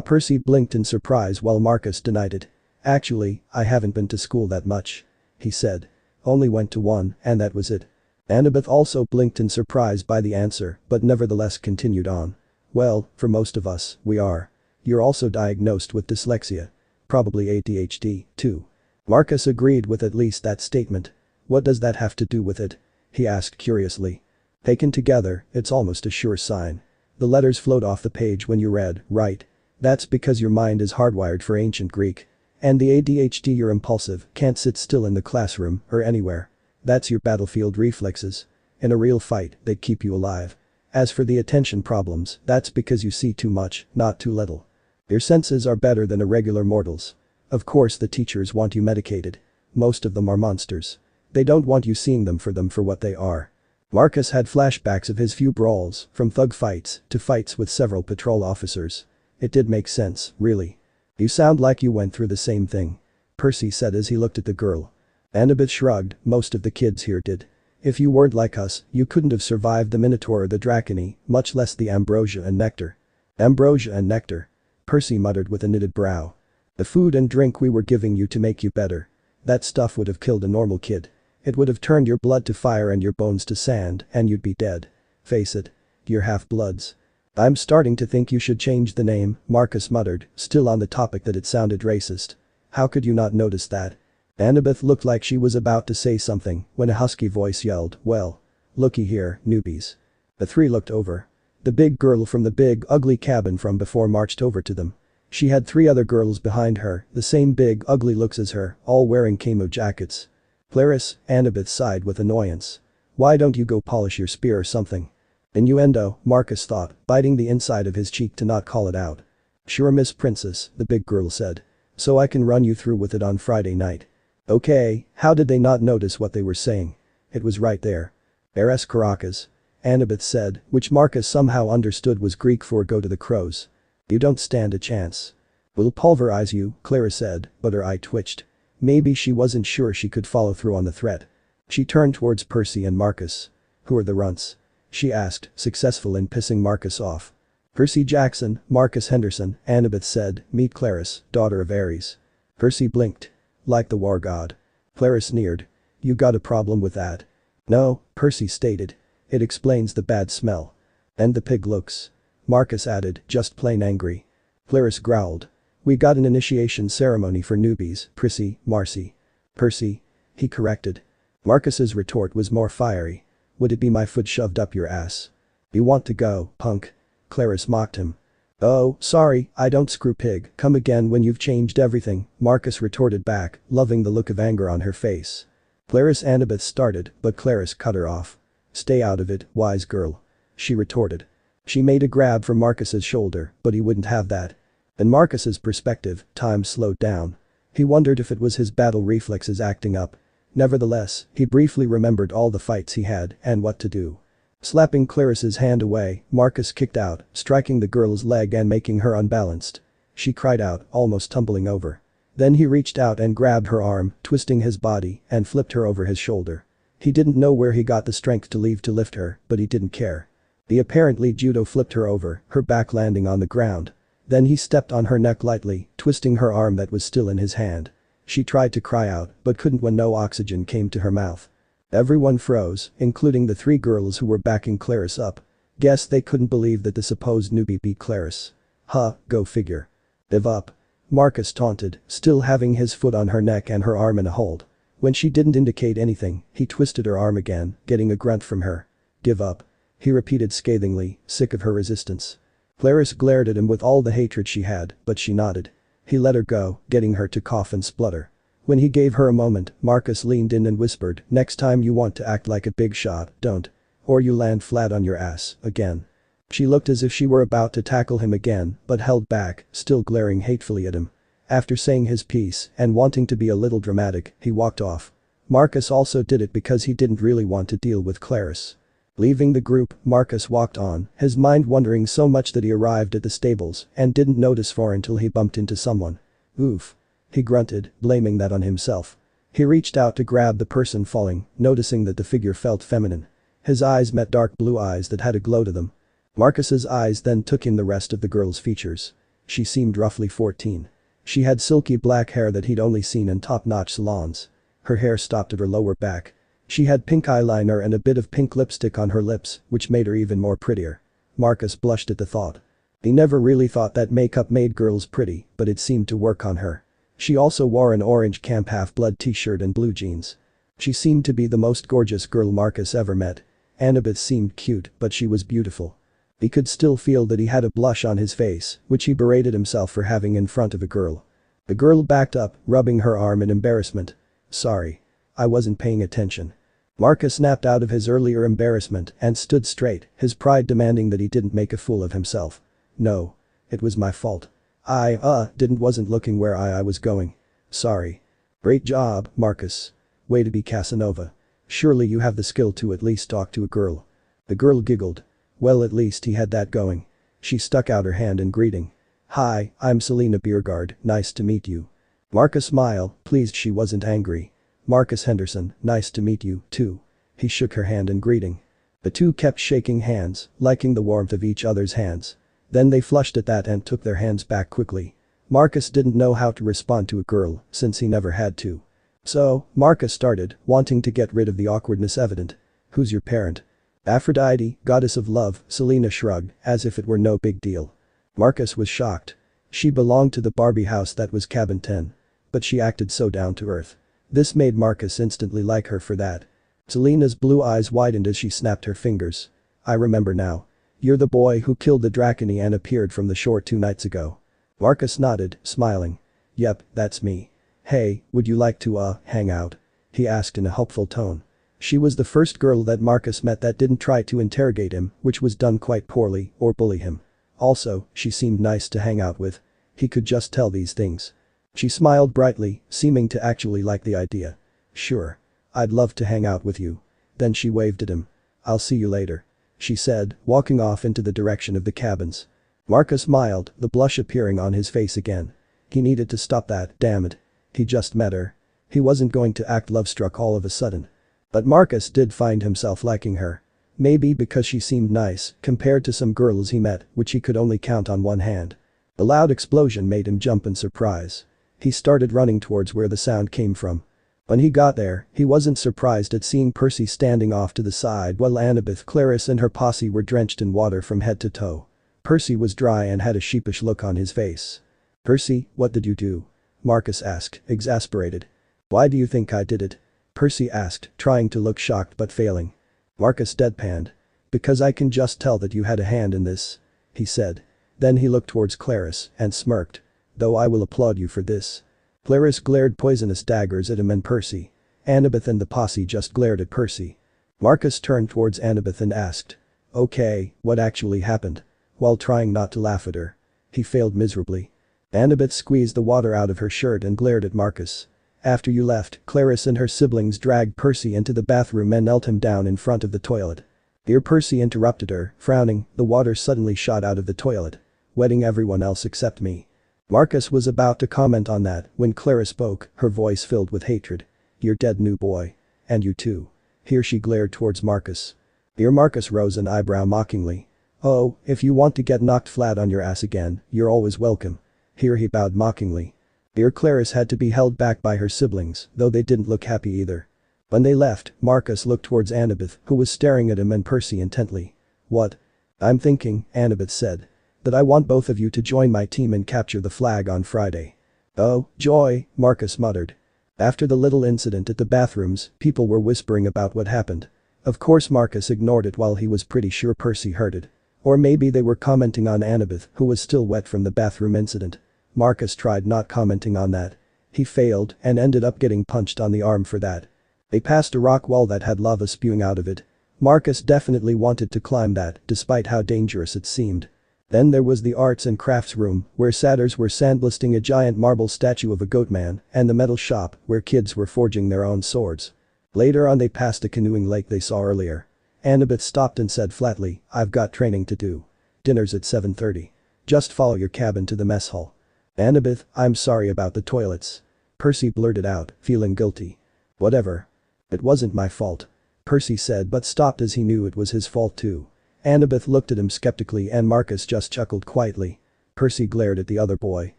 Percy blinked in surprise while Marcus denied it. Actually, I haven't been to school that much. He said. Only went to one, and that was it. Annabeth also blinked in surprise by the answer, but nevertheless continued on. Well, for most of us, we are. You're also diagnosed with dyslexia. Probably ADHD, too. Marcus agreed with at least that statement. What does that have to do with it? He asked curiously. Taken together, it's almost a sure sign. The letters float off the page when you read, right? That's because your mind is hardwired for ancient Greek. And the ADHD, you're impulsive, can't sit still in the classroom or anywhere. That's your battlefield reflexes. In a real fight, they keep you alive. As for the attention problems, that's because you see too much, not too little. Your senses are better than a regular mortal's. Of course the teachers want you medicated. Most of them are monsters. They don't want you seeing them for what they are. Marcus had flashbacks of his few brawls, from thug fights to fights with several patrol officers. It did make sense, really. You sound like you went through the same thing. Percy said as he looked at the girl. Annabeth shrugged, most of the kids here did. If you weren't like us, you couldn't have survived the Minotaur or the Dracony, much less the Ambrosia and Nectar. Ambrosia and Nectar. Percy muttered with a knitted brow. The food and drink we were giving you to make you better. That stuff would have killed a normal kid. It would have turned your blood to fire and your bones to sand, and you'd be dead. Face it. You're half-bloods. I'm starting to think you should change the name, Marcus muttered, still on the topic that it sounded racist. How could you not notice that? Annabeth looked like she was about to say something when a husky voice yelled, well. Looky here, newbies. The three looked over. The big girl from the big ugly cabin from before marched over to them. She had three other girls behind her, the same big ugly looks as her, all wearing camo jackets. Clarice, Annabeth sighed with annoyance. Why don't you go polish your spear or something? Innuendo, Marcus thought, biting the inside of his cheek to not call it out. Sure, Miss Princess, the big girl said. So I can run you through with it on Friday night. Okay, how did they not notice what they were saying? It was right there. Eres Caracas. Annabeth said, which Marcus somehow understood was Greek for go to the crows. You don't stand a chance. We'll pulverize you, Clara said, but her eye twitched. Maybe she wasn't sure she could follow through on the threat. She turned towards Percy and Marcus. Who are the runts? She asked, successful in pissing Marcus off. Percy Jackson, Marcus Henderson, Annabeth said, meet Clarice, daughter of Ares. Percy blinked. Like the war god. Clara sneered. You got a problem with that? No, Percy stated. It explains the bad smell. And the pig looks. Marcus added, just plain angry. Clarice growled. We got an initiation ceremony for newbies, Prissy, Marcy. Percy. He corrected. Marcus's retort was more fiery. Would it be my foot shoved up your ass? You want to go, punk? Clarice mocked him. Oh, sorry, I don't screw pig, come again when you've changed everything, Marcus retorted back, loving the look of anger on her face. Clarice Annabeth started, but Clarice cut her off. Stay out of it, wise girl. She retorted. She made a grab for Marcus's shoulder, but he wouldn't have that. In Marcus's perspective, time slowed down. He wondered if it was his battle reflexes acting up. Nevertheless, he briefly remembered all the fights he had and what to do. Slapping Clarice's hand away, Marcus kicked out, striking the girl's leg and making her unbalanced. She cried out, almost tumbling over. Then he reached out and grabbed her arm, twisting his body, and flipped her over his shoulder. He didn't know where he got the strength to leave to lift her, but he didn't care. He apparently judo flipped her over, her back landing on the ground. Then he stepped on her neck lightly, twisting her arm that was still in his hand. She tried to cry out, but couldn't when no oxygen came to her mouth. Everyone froze, including the three girls who were backing Clarice up. Guess they couldn't believe that the supposed newbie beat Clarice. Huh, go figure. Give up. Marcus taunted, still having his foot on her neck and her arm in a hold. When she didn't indicate anything, he twisted her arm again, getting a grunt from her. Give up. He repeated scathingly, sick of her resistance. Clarice glared at him with all the hatred she had, but she nodded. He let her go, getting her to cough and splutter. When he gave her a moment, Marcus leaned in and whispered, next time you want to act like a big shot, don't. Or you land flat on your ass, again. She looked as if she were about to tackle him again, but held back, still glaring hatefully at him. After saying his piece and wanting to be a little dramatic, he walked off. Marcus also did it because he didn't really want to deal with Clarice. Leaving the group, Marcus walked on, his mind wandering so much that he arrived at the stables and didn't notice for until he bumped into someone. Oof. He grunted, blaming that on himself. He reached out to grab the person falling, noticing that the figure felt feminine. His eyes met dark blue eyes that had a glow to them. Marcus's eyes then took in the rest of the girl's features. She seemed roughly 14. She had silky black hair that he'd only seen in top-notch salons. Her hair stopped at her lower back. She had pink eyeliner and a bit of pink lipstick on her lips, which made her even more prettier. Marcus blushed at the thought. He never really thought that makeup made girls pretty, but it seemed to work on her. She also wore an orange Camp Half-Blood t-shirt and blue jeans. She seemed to be the most gorgeous girl Marcus ever met. Annabeth seemed cute, but she was beautiful. He could still feel that he had a blush on his face, which he berated himself for having in front of a girl. The girl backed up, rubbing her arm in embarrassment. Sorry. I wasn't paying attention. Marcus snapped out of his earlier embarrassment and stood straight, his pride demanding that he didn't make a fool of himself. No. It was my fault. Wasn't looking where I was going. Sorry. Great job, Marcus. Way to be Casanova. Surely you have the skill to at least talk to a girl. The girl giggled. Well, at least he had that going. She stuck out her hand in greeting. Hi, I'm Selena Biergard, nice to meet you. Marcus smiled, pleased she wasn't angry. Marcus Henderson, nice to meet you, too. He shook her hand in greeting. The two kept shaking hands, liking the warmth of each other's hands. Then they flushed at that and took their hands back quickly. Marcus didn't know how to respond to a girl, since he never had to. So, Marcus started, wanting to get rid of the awkwardness evident. Who's your parent? Aphrodite, goddess of love, Selena shrugged, as if it were no big deal. Marcus was shocked. She belonged to the Barbie house that was cabin 10. But she acted so down to earth. This made Marcus instantly like her for that. Selena's blue eyes widened as she snapped her fingers. I remember now. You're the boy who killed the Dracony and appeared from the shore 2 nights ago. Marcus nodded, smiling. Yep, that's me. Hey, would you like to, hang out? He asked in a hopeful tone. She was the first girl that Marcus met that didn't try to interrogate him, which was done quite poorly, or bully him. Also, she seemed nice to hang out with. He could just tell these things. She smiled brightly, seeming to actually like the idea. Sure. I'd love to hang out with you. Then she waved at him. I'll see you later. She said, walking off into the direction of the cabins. Marcus smiled, the blush appearing on his face again. He needed to stop that, damn it. He just met her. He wasn't going to act love-struck all of a sudden. But Marcus did find himself liking her. Maybe because she seemed nice, compared to some girls he met, which he could only count on one hand. The loud explosion made him jump in surprise. He started running towards where the sound came from. When he got there, he wasn't surprised at seeing Percy standing off to the side while Annabeth, Clarice and her posse were drenched in water from head to toe. Percy was dry and had a sheepish look on his face. Percy, what did you do? Marcus asked, exasperated. Why do you think I did it? Percy asked, trying to look shocked but failing. Marcus deadpanned. Because I can just tell that you had a hand in this. He said. Then he looked towards Clarice and smirked. Though I will applaud you for this. Clarice glared poisonous daggers at him and Percy. Annabeth and the posse just glared at Percy. Marcus turned towards Annabeth and asked. Okay, what actually happened? While trying not to laugh at her. He failed miserably. Annabeth squeezed the water out of her shirt and glared at Marcus. After you left, Clarice and her siblings dragged Percy into the bathroom and knelt him down in front of the toilet. Here Percy interrupted her, frowning, the water suddenly shot out of the toilet. Wetting everyone else except me. Marcus was about to comment on that when Clarice spoke, her voice filled with hatred. You're dead, new boy. And you too. Here she glared towards Marcus. Here Marcus rose an eyebrow mockingly. Oh, if you want to get knocked flat on your ass again, you're always welcome. Here he bowed mockingly. Here Clarice had to be held back by her siblings, though they didn't look happy either. When they left, Marcus looked towards Annabeth, who was staring at him and Percy intently. What? I'm thinking, Annabeth said. That I want both of you to join my team and capture the flag on Friday. Oh, joy, Marcus muttered. After the little incident at the bathrooms, people were whispering about what happened. Of course Marcus ignored it while he was pretty sure Percy heard it. Or maybe they were commenting on Annabeth, who was still wet from the bathroom incident. Marcus tried not commenting on that. He failed and ended up getting punched on the arm for that. They passed a rock wall that had lava spewing out of it. Marcus definitely wanted to climb that, despite how dangerous it seemed. Then there was the arts and crafts room, where satyrs were sandblasting a giant marble statue of a goatman, and the metal shop, where kids were forging their own swords. Later on they passed a canoeing lake they saw earlier. Annabeth stopped and said flatly, "I've got training to do. Dinner's at 7:30. Just follow your cabin to the mess hall." "Annabeth, I'm sorry about the toilets." Percy blurted out, feeling guilty. "Whatever. It wasn't my fault." Percy said but stopped as he knew it was his fault too. Annabeth looked at him skeptically and Marcus just chuckled quietly. Percy glared at the other boy.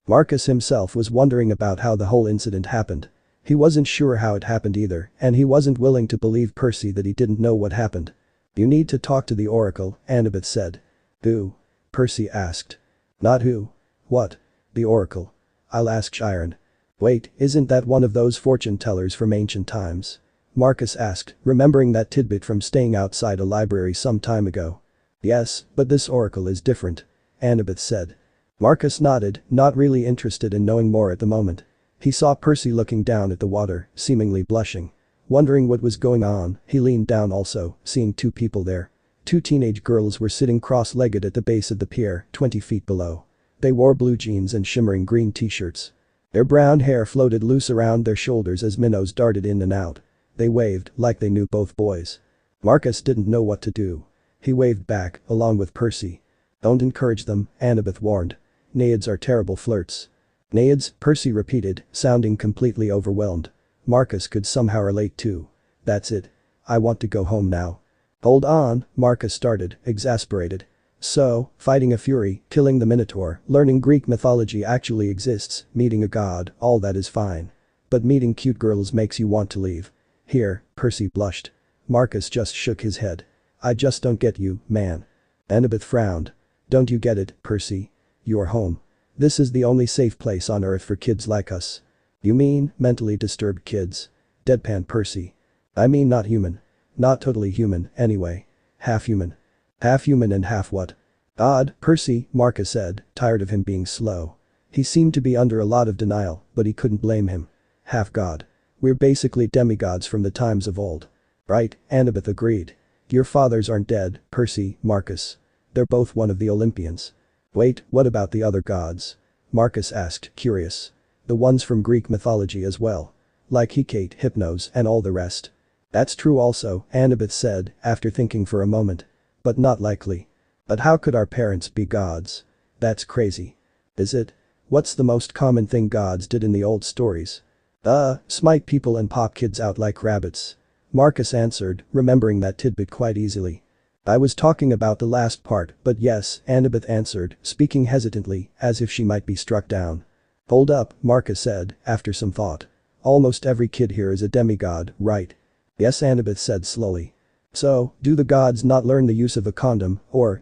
Marcus himself was wondering about how the whole incident happened. He wasn't sure how it happened either, and he wasn't willing to believe Percy that he didn't know what happened. "You need to talk to the Oracle," Annabeth said. "Who?" Percy asked. "Not who. What? The Oracle. I'll ask Chiron." "Wait, isn't that one of those fortune tellers from ancient times?" Marcus asked, remembering that tidbit from staying outside a library some time ago. "Yes, but this Oracle is different," Annabeth said. Marcus nodded, not really interested in knowing more at the moment. He saw Percy looking down at the water, seemingly blushing. Wondering what was going on, he leaned down also, seeing two people there. Two teenage girls were sitting cross-legged at the base of the pier, 20 feet below. They wore blue jeans and shimmering green t-shirts. Their brown hair floated loose around their shoulders as minnows darted in and out. They waved, like they knew both boys. Marcus didn't know what to do. He waved back, along with Percy. "Don't encourage them," Annabeth warned. "Naiads are terrible flirts." "Naiads," Percy repeated, sounding completely overwhelmed. Marcus could somehow relate too. "That's it. I want to go home now." "Hold on," Marcus started, exasperated. "So, fighting a fury, killing the Minotaur, learning Greek mythology actually exists, meeting a god, all that is fine. But meeting cute girls makes you want to leave." "Here," Percy blushed. Marcus just shook his head. "I just don't get you, man." Annabeth frowned. "Don't you get it, Percy? You're home. This is the only safe place on Earth for kids like us." "You mean, mentally disturbed kids?" Deadpan Percy. "I mean not human. Not totally human, anyway. Half human." "Half human and half what?" "Odd, Percy," Marcus said, tired of him being slow. He seemed to be under a lot of denial, but he couldn't blame him. "Half god. We're basically demigods from the times of old." "Right," Annabeth agreed. "Your fathers aren't dead, Percy, Marcus. They're both one of the Olympians." "Wait, what about the other gods?" Marcus asked, curious. "The ones from Greek mythology as well. Like Hecate, Hypnos, and all the rest." "That's true also," Annabeth said, after thinking for a moment. "But not likely. But how could our parents be gods? That's crazy." "Is it? What's the most common thing gods did in the old stories?" Smite people and pop kids out like rabbits." Marcus answered, remembering that tidbit quite easily. "I was talking about the last part, but yes," Annabeth answered, speaking hesitantly, as if she might be struck down. "Hold up," Marcus said, after some thought. "Almost every kid here is a demigod, right?" "Yes," Annabeth said slowly. "So, do the gods not learn the use of a condom, or,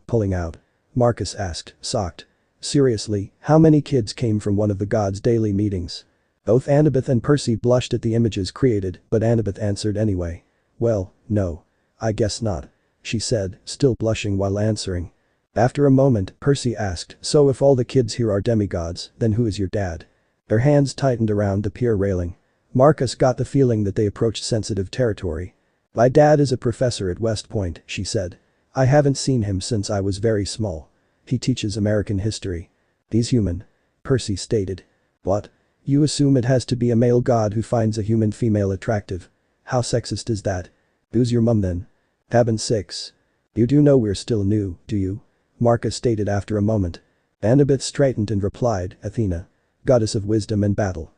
pulling out?" Marcus asked, shocked. "Seriously, how many kids came from one of the gods' daily meetings?" Both Annabeth and Percy blushed at the images created, but Annabeth answered anyway. "Well, no. I guess not," she said, still blushing while answering. After a moment, Percy asked, "So if all the kids here are demigods, then who is your dad?" Their hands tightened around the pier railing. Marcus got the feeling that they approached sensitive territory. "My dad is a professor at West Point," she said. "I haven't seen him since I was very small. He teaches American history." "He's human," Percy stated. "What? You assume it has to be a male god who finds a human female attractive? How sexist is that? Who's your mum then?" "Cabin 6. You do know we're still new, do you?" Marcus stated after a moment. Annabeth straightened and replied, "Athena. Goddess of wisdom and battle."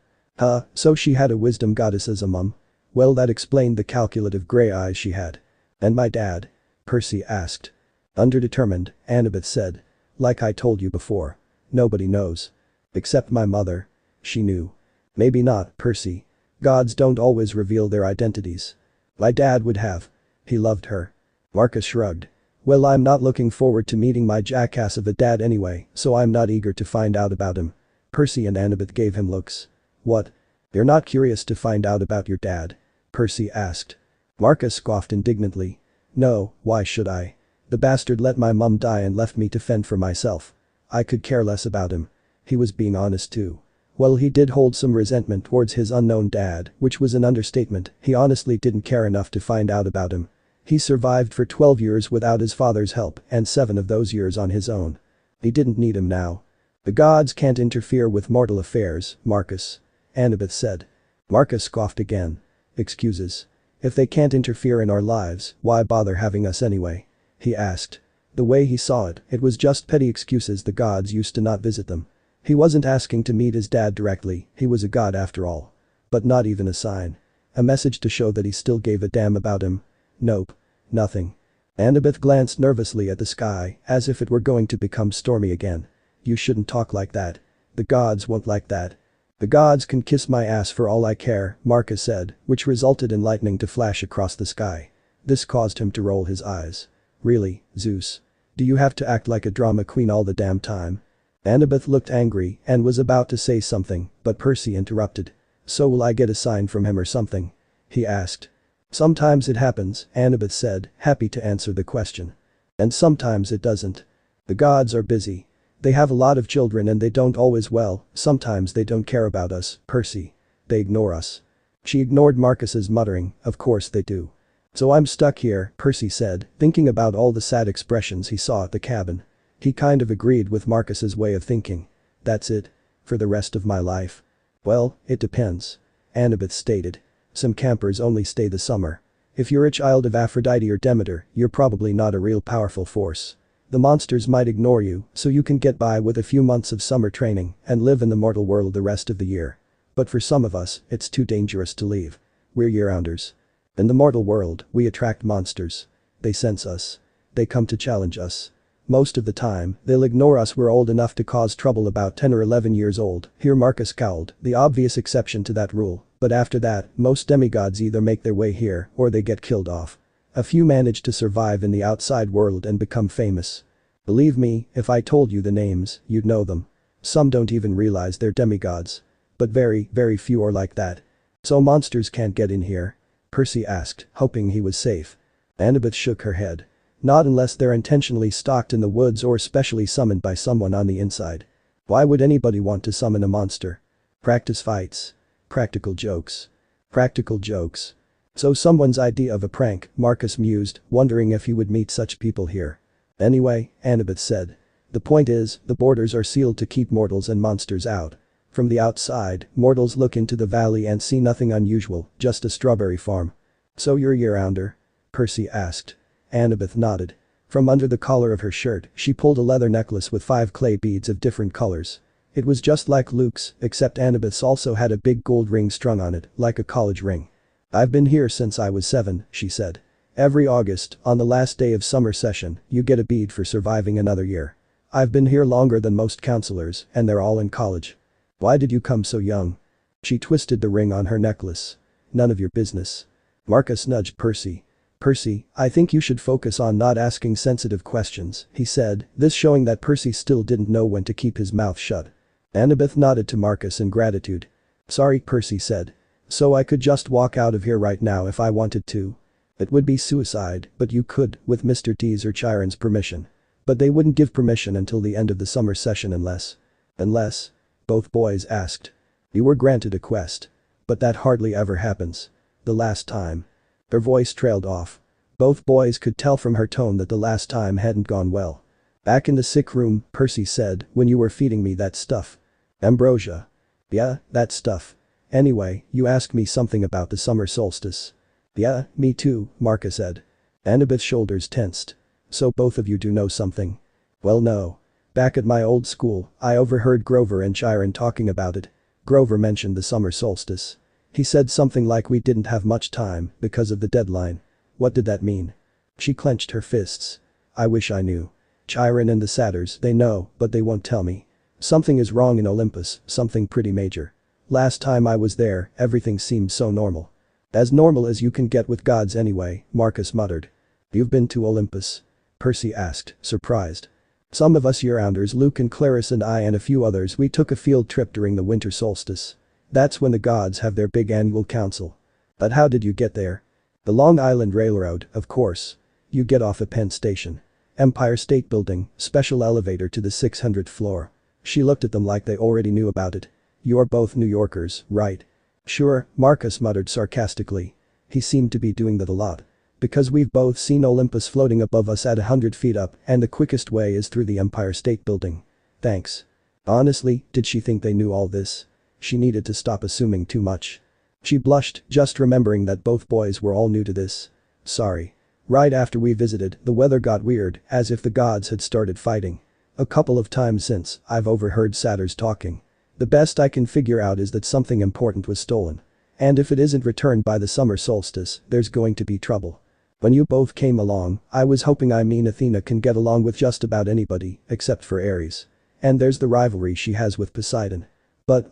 So she had a wisdom goddess as a mum? Well, that explained the calculative gray eyes she had. "And my dad?" Percy asked. "Underdetermined," Annabeth said. "Like I told you before. Nobody knows. Except my mother. She knew." "Maybe not, Percy. Gods don't always reveal their identities." "My dad would have. He loved her." Marcus shrugged. "Well, I'm not looking forward to meeting my jackass of a dad anyway, so I'm not eager to find out about him." Percy and Annabeth gave him looks. "What? You're not curious to find out about your dad?" Percy asked. Marcus scoffed indignantly. "No, why should I? The bastard let my mum die and left me to fend for myself. I could care less about him." He was being honest too. Well, he did hold some resentment towards his unknown dad, which was an understatement. He honestly didn't care enough to find out about him. He survived for 12 years without his father's help and 7 of those years on his own. He didn't need him now. "The gods can't interfere with mortal affairs, Marcus," Annabeth said. Marcus scoffed again. "Excuses. If they can't interfere in our lives, why bother having us anyway? He asked. The way he saw it, it was just petty excuses the gods used to not visit them. He wasn't asking to meet his dad directly, he was a god after all. But not even a sign. A message to show that he still gave a damn about him. Nope. Nothing. Annabeth glanced nervously at the sky, as if it were going to become stormy again. You shouldn't talk like that. The gods won't like that. The gods can kiss my ass for all I care, Marcus said, which resulted in lightning to flash across the sky. This caused him to roll his eyes. Really, Zeus? Do you have to act like a drama queen all the damn time? Annabeth looked angry and was about to say something, but Percy interrupted. So will I get a sign from him or something? He asked. Sometimes it happens, Annabeth said, happy to answer the question. And sometimes it doesn't. The gods are busy. They have a lot of children and they don't always sometimes they don't care about us, Percy. They ignore us. She ignored Marcus's muttering, of course they do. So I'm stuck here, Percy said, thinking about all the sad expressions he saw at the cabin. He kind of agreed with Marcus's way of thinking. That's it? For the rest of my life? Well, it depends. Annabeth stated. Some campers only stay the summer. If you're a child of Aphrodite or Demeter, you're probably not a real powerful force. The monsters might ignore you, so you can get by with a few months of summer training and live in the mortal world the rest of the year. But for some of us, it's too dangerous to leave. We're year-rounders. In the mortal world, we attract monsters. They sense us. They come to challenge us. Most of the time, they'll ignore us. We're old enough to cause trouble about 10 or 11 years old. Here Marcus scowled, the obvious exception to that rule, but after that, most demigods either make their way here or they get killed off. A few manage to survive in the outside world and become famous. Believe me, if I told you the names, you'd know them. Some don't even realize they're demigods. But very, very few are like that. So monsters can't get in here? Percy asked, hoping he was safe. Annabeth shook her head. Not unless they're intentionally stalked in the woods or specially summoned by someone on the inside. Why would anybody want to summon a monster? Practice fights. Practical jokes. Practical jokes. So someone's idea of a prank, Marcus mused, wondering if he would meet such people here. Anyway, Annabeth said. The point is, the borders are sealed to keep mortals and monsters out. From the outside, mortals look into the valley and see nothing unusual, just a strawberry farm. So you're a year-rounder? Percy asked. Annabeth nodded. From under the collar of her shirt, she pulled a leather necklace with 5 clay beads of different colors. It was just like Luke's, except Annabeth's also had a big gold ring strung on it, like a college ring. I've been here since I was 7, she said. Every August, on the last day of summer session, you get a bead for surviving another year. I've been here longer than most counselors, and they're all in college. Why did you come so young? She twisted the ring on her necklace. None of your business. Marcus nudged Percy. Percy, I think you should focus on not asking sensitive questions, he said, this showing that Percy still didn't know when to keep his mouth shut. Annabeth nodded to Marcus in gratitude. Sorry, Percy said. So I could just walk out of here right now if I wanted to? It would be suicide, but you could, with Mr. D's or Chiron's permission. But they wouldn't give permission until the end of the summer session unless. Both boys asked. You were granted a quest. But that hardly ever happens. The last time. Her voice trailed off. Both boys could tell from her tone that the last time hadn't gone well. Back in the sick room, Percy said, when you were feeding me that stuff. Ambrosia. Yeah, that stuff. Anyway, you asked me something about the summer solstice. Yeah, me too, Marcus said. Annabeth's shoulders tensed. So both of you do know something? Well, no. Back at my old school, I overheard Grover and Chiron talking about it. Grover mentioned the summer solstice. He said something like we didn't have much time because of the deadline. What did that mean? She clenched her fists. I wish I knew. Chiron and the satyrs, they know, but they won't tell me. Something is wrong in Olympus, something pretty major. Last time I was there, everything seemed so normal. As normal as you can get with gods anyway, Marcus muttered. You've been to Olympus? Percy asked, surprised. Some of us year-rounders, Luke and Clarice and I and a few others, we took a field trip during the winter solstice. That's when the gods have their big annual council. But how did you get there? The Long Island Railroad, of course. You get off at Penn Station. Empire State Building, special elevator to the 600th floor. She looked at them like they already knew about it. You're both New Yorkers, right? Sure, Marcus muttered sarcastically. He seemed to be doing that a lot. Because we've both seen Olympus floating above us at 100 feet up, and the quickest way is through the Empire State Building. Thanks. Honestly, did she think they knew all this? She needed to stop assuming too much. She blushed, just remembering that both boys were all new to this. Sorry. Right after we visited, the weather got weird, as if the gods had started fighting. A couple of times since, I've overheard satyrs talking. The best I can figure out is that something important was stolen. And if it isn't returned by the summer solstice, there's going to be trouble. When you both came along, I was hoping Athena can get along with just about anybody, except for Ares. And there's the rivalry she has with Poseidon. But,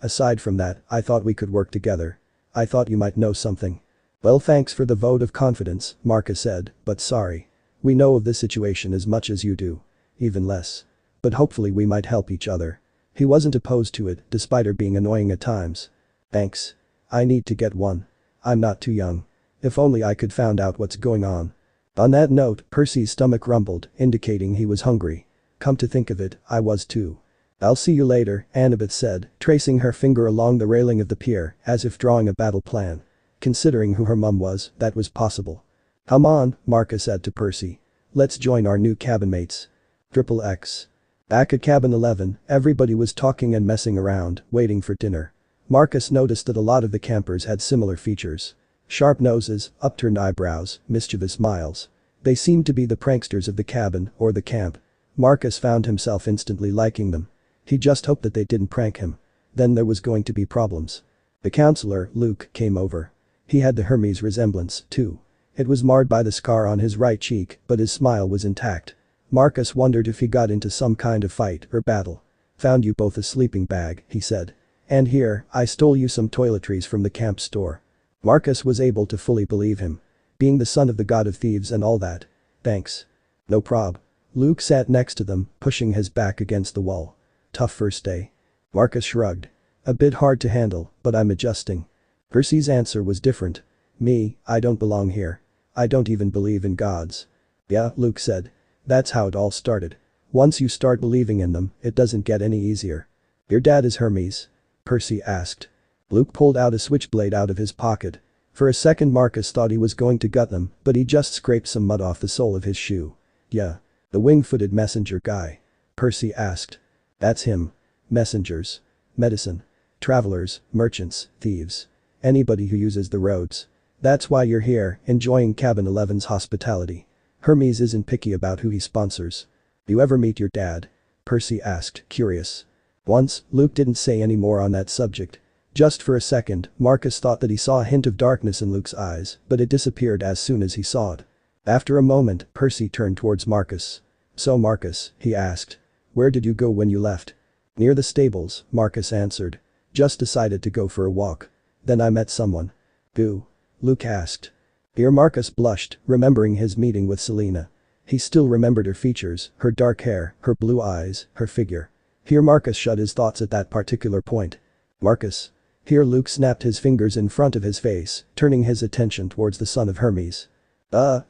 aside from that, I thought we could work together. I thought you might know something. Well, thanks for the vote of confidence, Marcus said, but sorry. We know of the situation as much as you do. Even less. But hopefully we might help each other. He wasn't opposed to it, despite her being annoying at times. Thanks. I need to get one. I'm not too young. If only I could found out what's going on. On that note, Percy's stomach rumbled, indicating he was hungry. Come to think of it, I was too. I'll see you later, Annabeth said, tracing her finger along the railing of the pier, as if drawing a battle plan. Considering who her mum was, that was possible. Come on, Marcus said to Percy. Let's join our new cabin mates. XXX. Back at cabin 11, everybody was talking and messing around, waiting for dinner. Marcus noticed that a lot of the campers had similar features. Sharp noses, upturned eyebrows, mischievous smiles. They seemed to be the pranksters of the cabin, or the camp. Marcus found himself instantly liking them. He just hoped that they didn't prank him. Then there was going to be problems. The counselor, Luke, came over. He had the Hermes resemblance, too. It was marred by the scar on his right cheek, but his smile was intact. Marcus wondered if he got into some kind of fight or battle. Found you both a sleeping bag, he said. And here, I stole you some toiletries from the camp store. Marcus was able to fully believe him. Being the son of the god of thieves and all that. Thanks. No prob. Luke sat next to them, pushing his back against the wall. Tough first day. Marcus shrugged. A bit hard to handle, but I'm adjusting. Percy's answer was different. Me, I don't belong here. I don't even believe in gods. Yeah, Luke said. That's how it all started. Once you start believing in them, it doesn't get any easier. Your dad is Hermes? Percy asked. Luke pulled out a switchblade out of his pocket. For a second Marcus thought he was going to gut them, but he just scraped some mud off the sole of his shoe. Yeah. The wing-footed messenger guy. Percy asked. That's him. Messengers. Medicine. Travelers, merchants, thieves. Anybody who uses the roads. That's why you're here, enjoying Cabin 11's hospitality. Hermes isn't picky about who he sponsors. You ever meet your dad? Percy asked, curious. Once, Luke didn't say any more on that subject. Just for a second, Marcus thought that he saw a hint of darkness in Luke's eyes, but it disappeared as soon as he saw it. After a moment, Percy turned towards Marcus. So Marcus, he asked. Where did you go when you left? Near the stables, Marcus answered. Just decided to go for a walk. Then I met someone. Who? Luke asked. Here Marcus blushed, remembering his meeting with Selena. He still remembered her features, her dark hair, her blue eyes, her figure. Here Marcus shut his thoughts at that particular point. Marcus. Here Luke snapped his fingers in front of his face, turning his attention towards the son of Hermes.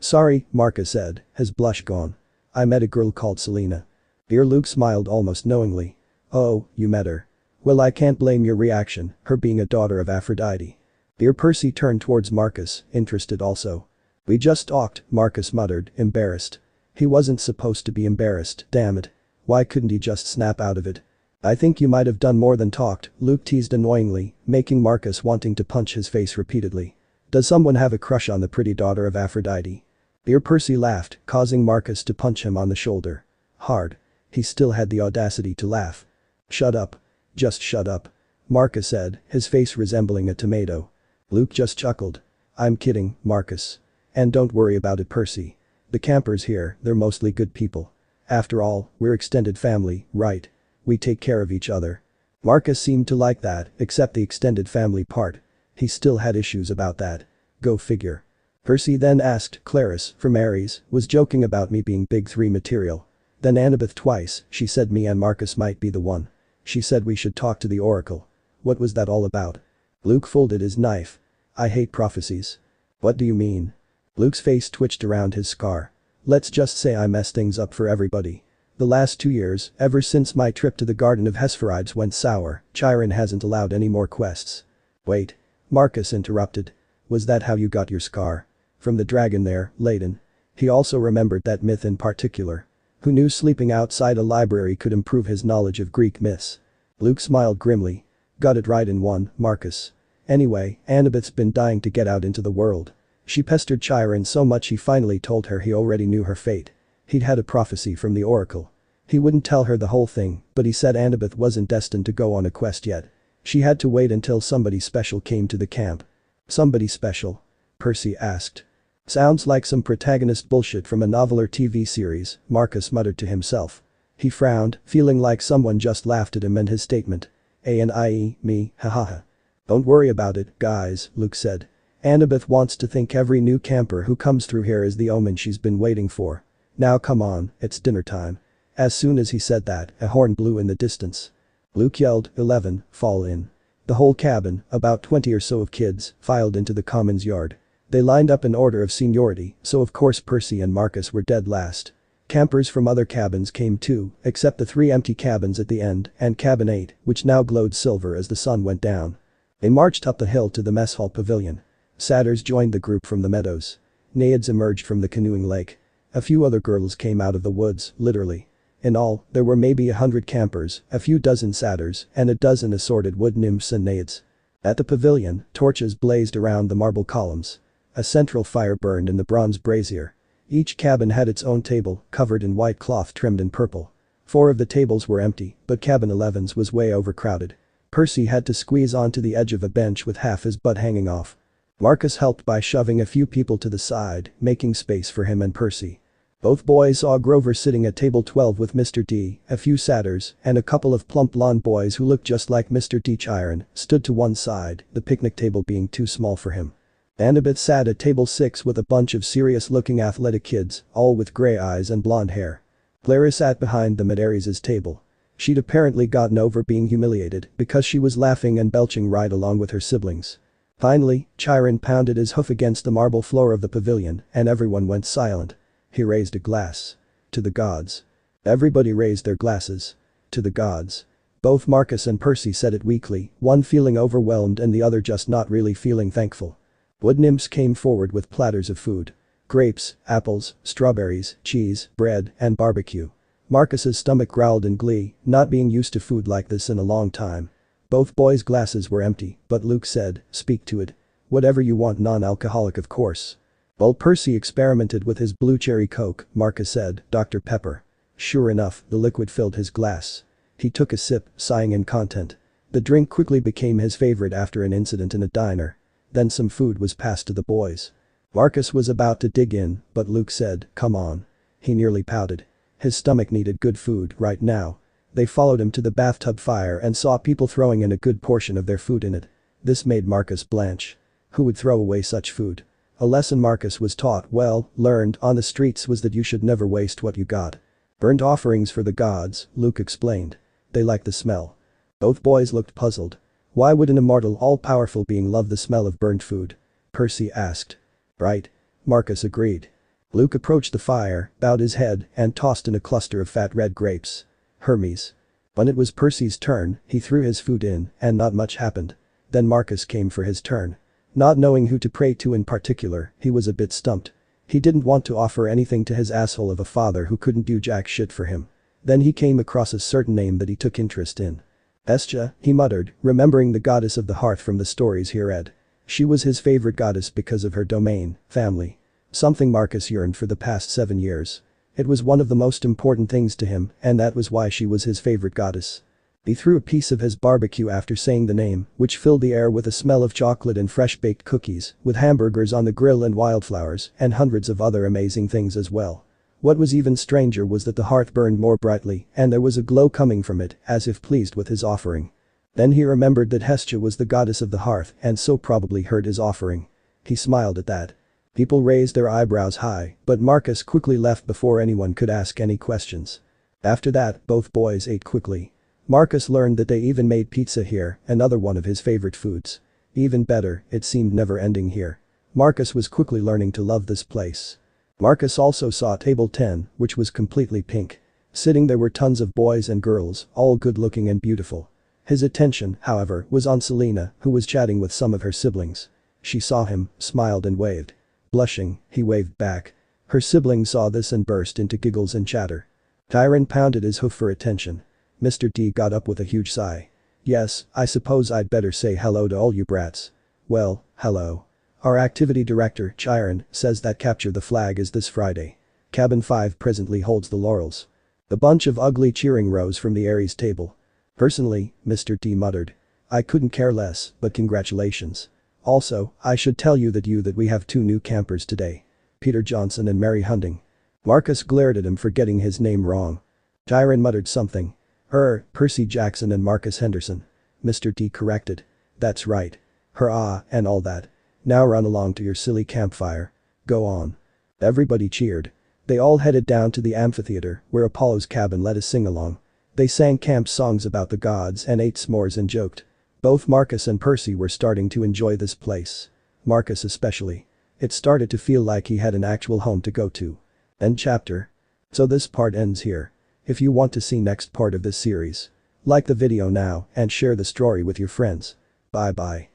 Sorry, Marcus said, his blush gone. I met a girl called Selena. Here Luke smiled almost knowingly. Oh, you met her. Well, I can't blame your reaction, her being a daughter of Aphrodite. Here Percy turned towards Marcus, interested also. We just talked, Marcus muttered, embarrassed. He wasn't supposed to be embarrassed, damn it. Why couldn't he just snap out of it? I think you might have done more than talked, Luke teased annoyingly, making Marcus wanting to punch his face repeatedly. Does someone have a crush on the pretty daughter of Aphrodite? Here Percy laughed, causing Marcus to punch him on the shoulder. Hard. He still had the audacity to laugh. Shut up. Just shut up. Marcus said, his face resembling a tomato. Luke just chuckled. I'm kidding, Marcus. And don't worry about it, Percy. The campers here, they're mostly good people. After all, we're extended family, right? We take care of each other. Marcus seemed to like that, except the extended family part. He still had issues about that. Go figure. Percy then asked Clarice, from Ares, was joking about me being Big 3 material. Then Annabeth twice, she said me and Marcus might be the one. She said we should talk to the oracle. What was that all about? Luke folded his knife. I hate prophecies. What do you mean? Luke's face twitched around his scar. Let's just say I messed things up for everybody. The last 2 years, ever since my trip to the Garden of Hesperides went sour, Chiron hasn't allowed any more quests. Wait. Marcus interrupted. Was that how you got your scar? From the dragon there, Layden. He also remembered that myth in particular. Who knew sleeping outside a library could improve his knowledge of Greek myths? Luke smiled grimly. Got it right in one, Marcus. Anyway, Annabeth's been dying to get out into the world. She pestered Chiron so much he finally told her he already knew her fate. He'd had a prophecy from the oracle. He wouldn't tell her the whole thing, but he said Annabeth wasn't destined to go on a quest yet. She had to wait until somebody special came to the camp. Somebody special? Percy asked. Sounds like some protagonist bullshit from a novel or TV series, Marcus muttered to himself. He frowned, feeling like someone just laughed at him and his statement. Me, hahaha. Don't worry about it, guys, Luke said. Annabeth wants to think every new camper who comes through here is the omen she's been waiting for. Now come on, it's dinner time. As soon as he said that, a horn blew in the distance. Luke yelled, 11, fall in. The whole cabin, about 20 or so of kids, filed into the commons yard. They lined up in order of seniority, so of course Percy and Marcus were dead last. Campers from other cabins came too, except the 3 empty cabins at the end and cabin 8, which now glowed silver as the sun went down. They marched up the hill to the mess hall pavilion. Satyrs joined the group from the meadows. Naiads emerged from the canoeing lake. A few other girls came out of the woods, literally. In all, there were maybe 100 campers, a few dozen satyrs, and a dozen assorted wood nymphs and naiads. At the pavilion, torches blazed around the marble columns. A central fire burned in the bronze brazier. Each cabin had its own table, covered in white cloth trimmed in purple. 4 of the tables were empty, but cabin 11's was way overcrowded. Percy had to squeeze onto the edge of a bench with half his butt hanging off. Marcus helped by shoving a few people to the side, making space for him and Percy. Both boys saw Grover sitting at table 12 with Mr. D, a few satyrs, and a couple of plump blonde boys who looked just like Mr. D. Chiron, stood to one side, the picnic table being too small for him. Annabeth sat at table 6 with a bunch of serious-looking athletic kids, all with grey eyes and blonde hair. Clara sat behind them at Ares' table. She'd apparently gotten over being humiliated because she was laughing and belching right along with her siblings. Finally, Chiron pounded his hoof against the marble floor of the pavilion and everyone went silent. He raised a glass. To the gods. Everybody raised their glasses. To the gods. Both Marcus and Percy said it weakly, one feeling overwhelmed and the other just not really feeling thankful. Wood nymphs came forward with platters of food. Grapes, apples, strawberries, cheese, bread, and barbecue. Marcus's stomach growled in glee, not being used to food like this in a long time. Both boys' glasses were empty, but Luke said, speak to it. Whatever you want, non-alcoholic of course. While Percy experimented with his blue cherry coke, Marcus said, Dr. Pepper. Sure enough, the liquid filled his glass. He took a sip, sighing in content. The drink quickly became his favorite after an incident in a diner. Then some food was passed to the boys. Marcus was about to dig in, but Luke said, come on. He nearly pouted. His stomach needed good food right now. They followed him to the bathtub fire and saw people throwing in a good portion of their food in it. This made Marcus blanch. Who would throw away such food? A lesson Marcus was taught, learned on the streets was that you should never waste what you got. Burnt offerings for the gods, Luke explained. They like the smell. Both boys looked puzzled. Why would an immortal all-powerful being love the smell of burnt food? Percy asked. Right. Marcus agreed. Luke approached the fire, bowed his head, and tossed in a cluster of fat red grapes. Hermes. When it was Percy's turn, he threw his food in, and not much happened. Then Marcus came for his turn. Not knowing who to pray to in particular, he was a bit stumped. He didn't want to offer anything to his asshole of a father who couldn't do jack shit for him. Then he came across a certain name that he took interest in. Hestia, he muttered, remembering the goddess of the hearth from the stories he read. She was his favorite goddess because of her domain, family. Something Marcus yearned for the past 7 years. It was one of the most important things to him, and that was why she was his favorite goddess. He threw a piece of his barbecue after saying the name, which filled the air with a smell of chocolate and fresh-baked cookies, with hamburgers on the grill and wildflowers, and hundreds of other amazing things as well. What was even stranger was that the hearth burned more brightly, and there was a glow coming from it, as if pleased with his offering. Then he remembered that Hestia was the goddess of the hearth and so probably heard his offering. He smiled at that. People raised their eyebrows high, but Marcus quickly left before anyone could ask any questions. After that, both boys ate quickly. Marcus learned that they even made pizza here, another one of his favorite foods. Even better, it seemed never ending here. Marcus was quickly learning to love this place. Marcus also saw table 10, which was completely pink. Sitting there were tons of boys and girls, all good-looking and beautiful. His attention, however, was on Selena, who was chatting with some of her siblings. She saw him, smiled and waved. Blushing, he waved back. Her siblings saw this and burst into giggles and chatter. Chiron pounded his hoof for attention. Mr. D got up with a huge sigh. Yes, I suppose I'd better say hello to all you brats. Well, hello. Our activity director, Chiron, says that capture the flag is this Friday. Cabin 5 presently holds the laurels. A bunch of ugly cheering rose from the Ares table. Personally, Mr. T muttered. I couldn't care less, but congratulations. Also, I should tell you that we have 2 new campers today. Peter Johnson and Mary Hunting. Marcus glared at him for getting his name wrong. Chiron muttered something. Percy Jackson and Marcus Henderson. Mr. T corrected. That's right. And all that. Now run along to your silly campfire. Go on. Everybody cheered. They all headed down to the amphitheater where Apollo's cabin let us sing along. They sang camp songs about the gods and ate s'mores and joked. Both Marcus and Percy were starting to enjoy this place. Marcus especially. It started to feel like he had an actual home to go to. End chapter. So this part ends here. If you want to see next part of this series, like the video now and share the story with your friends. Bye bye.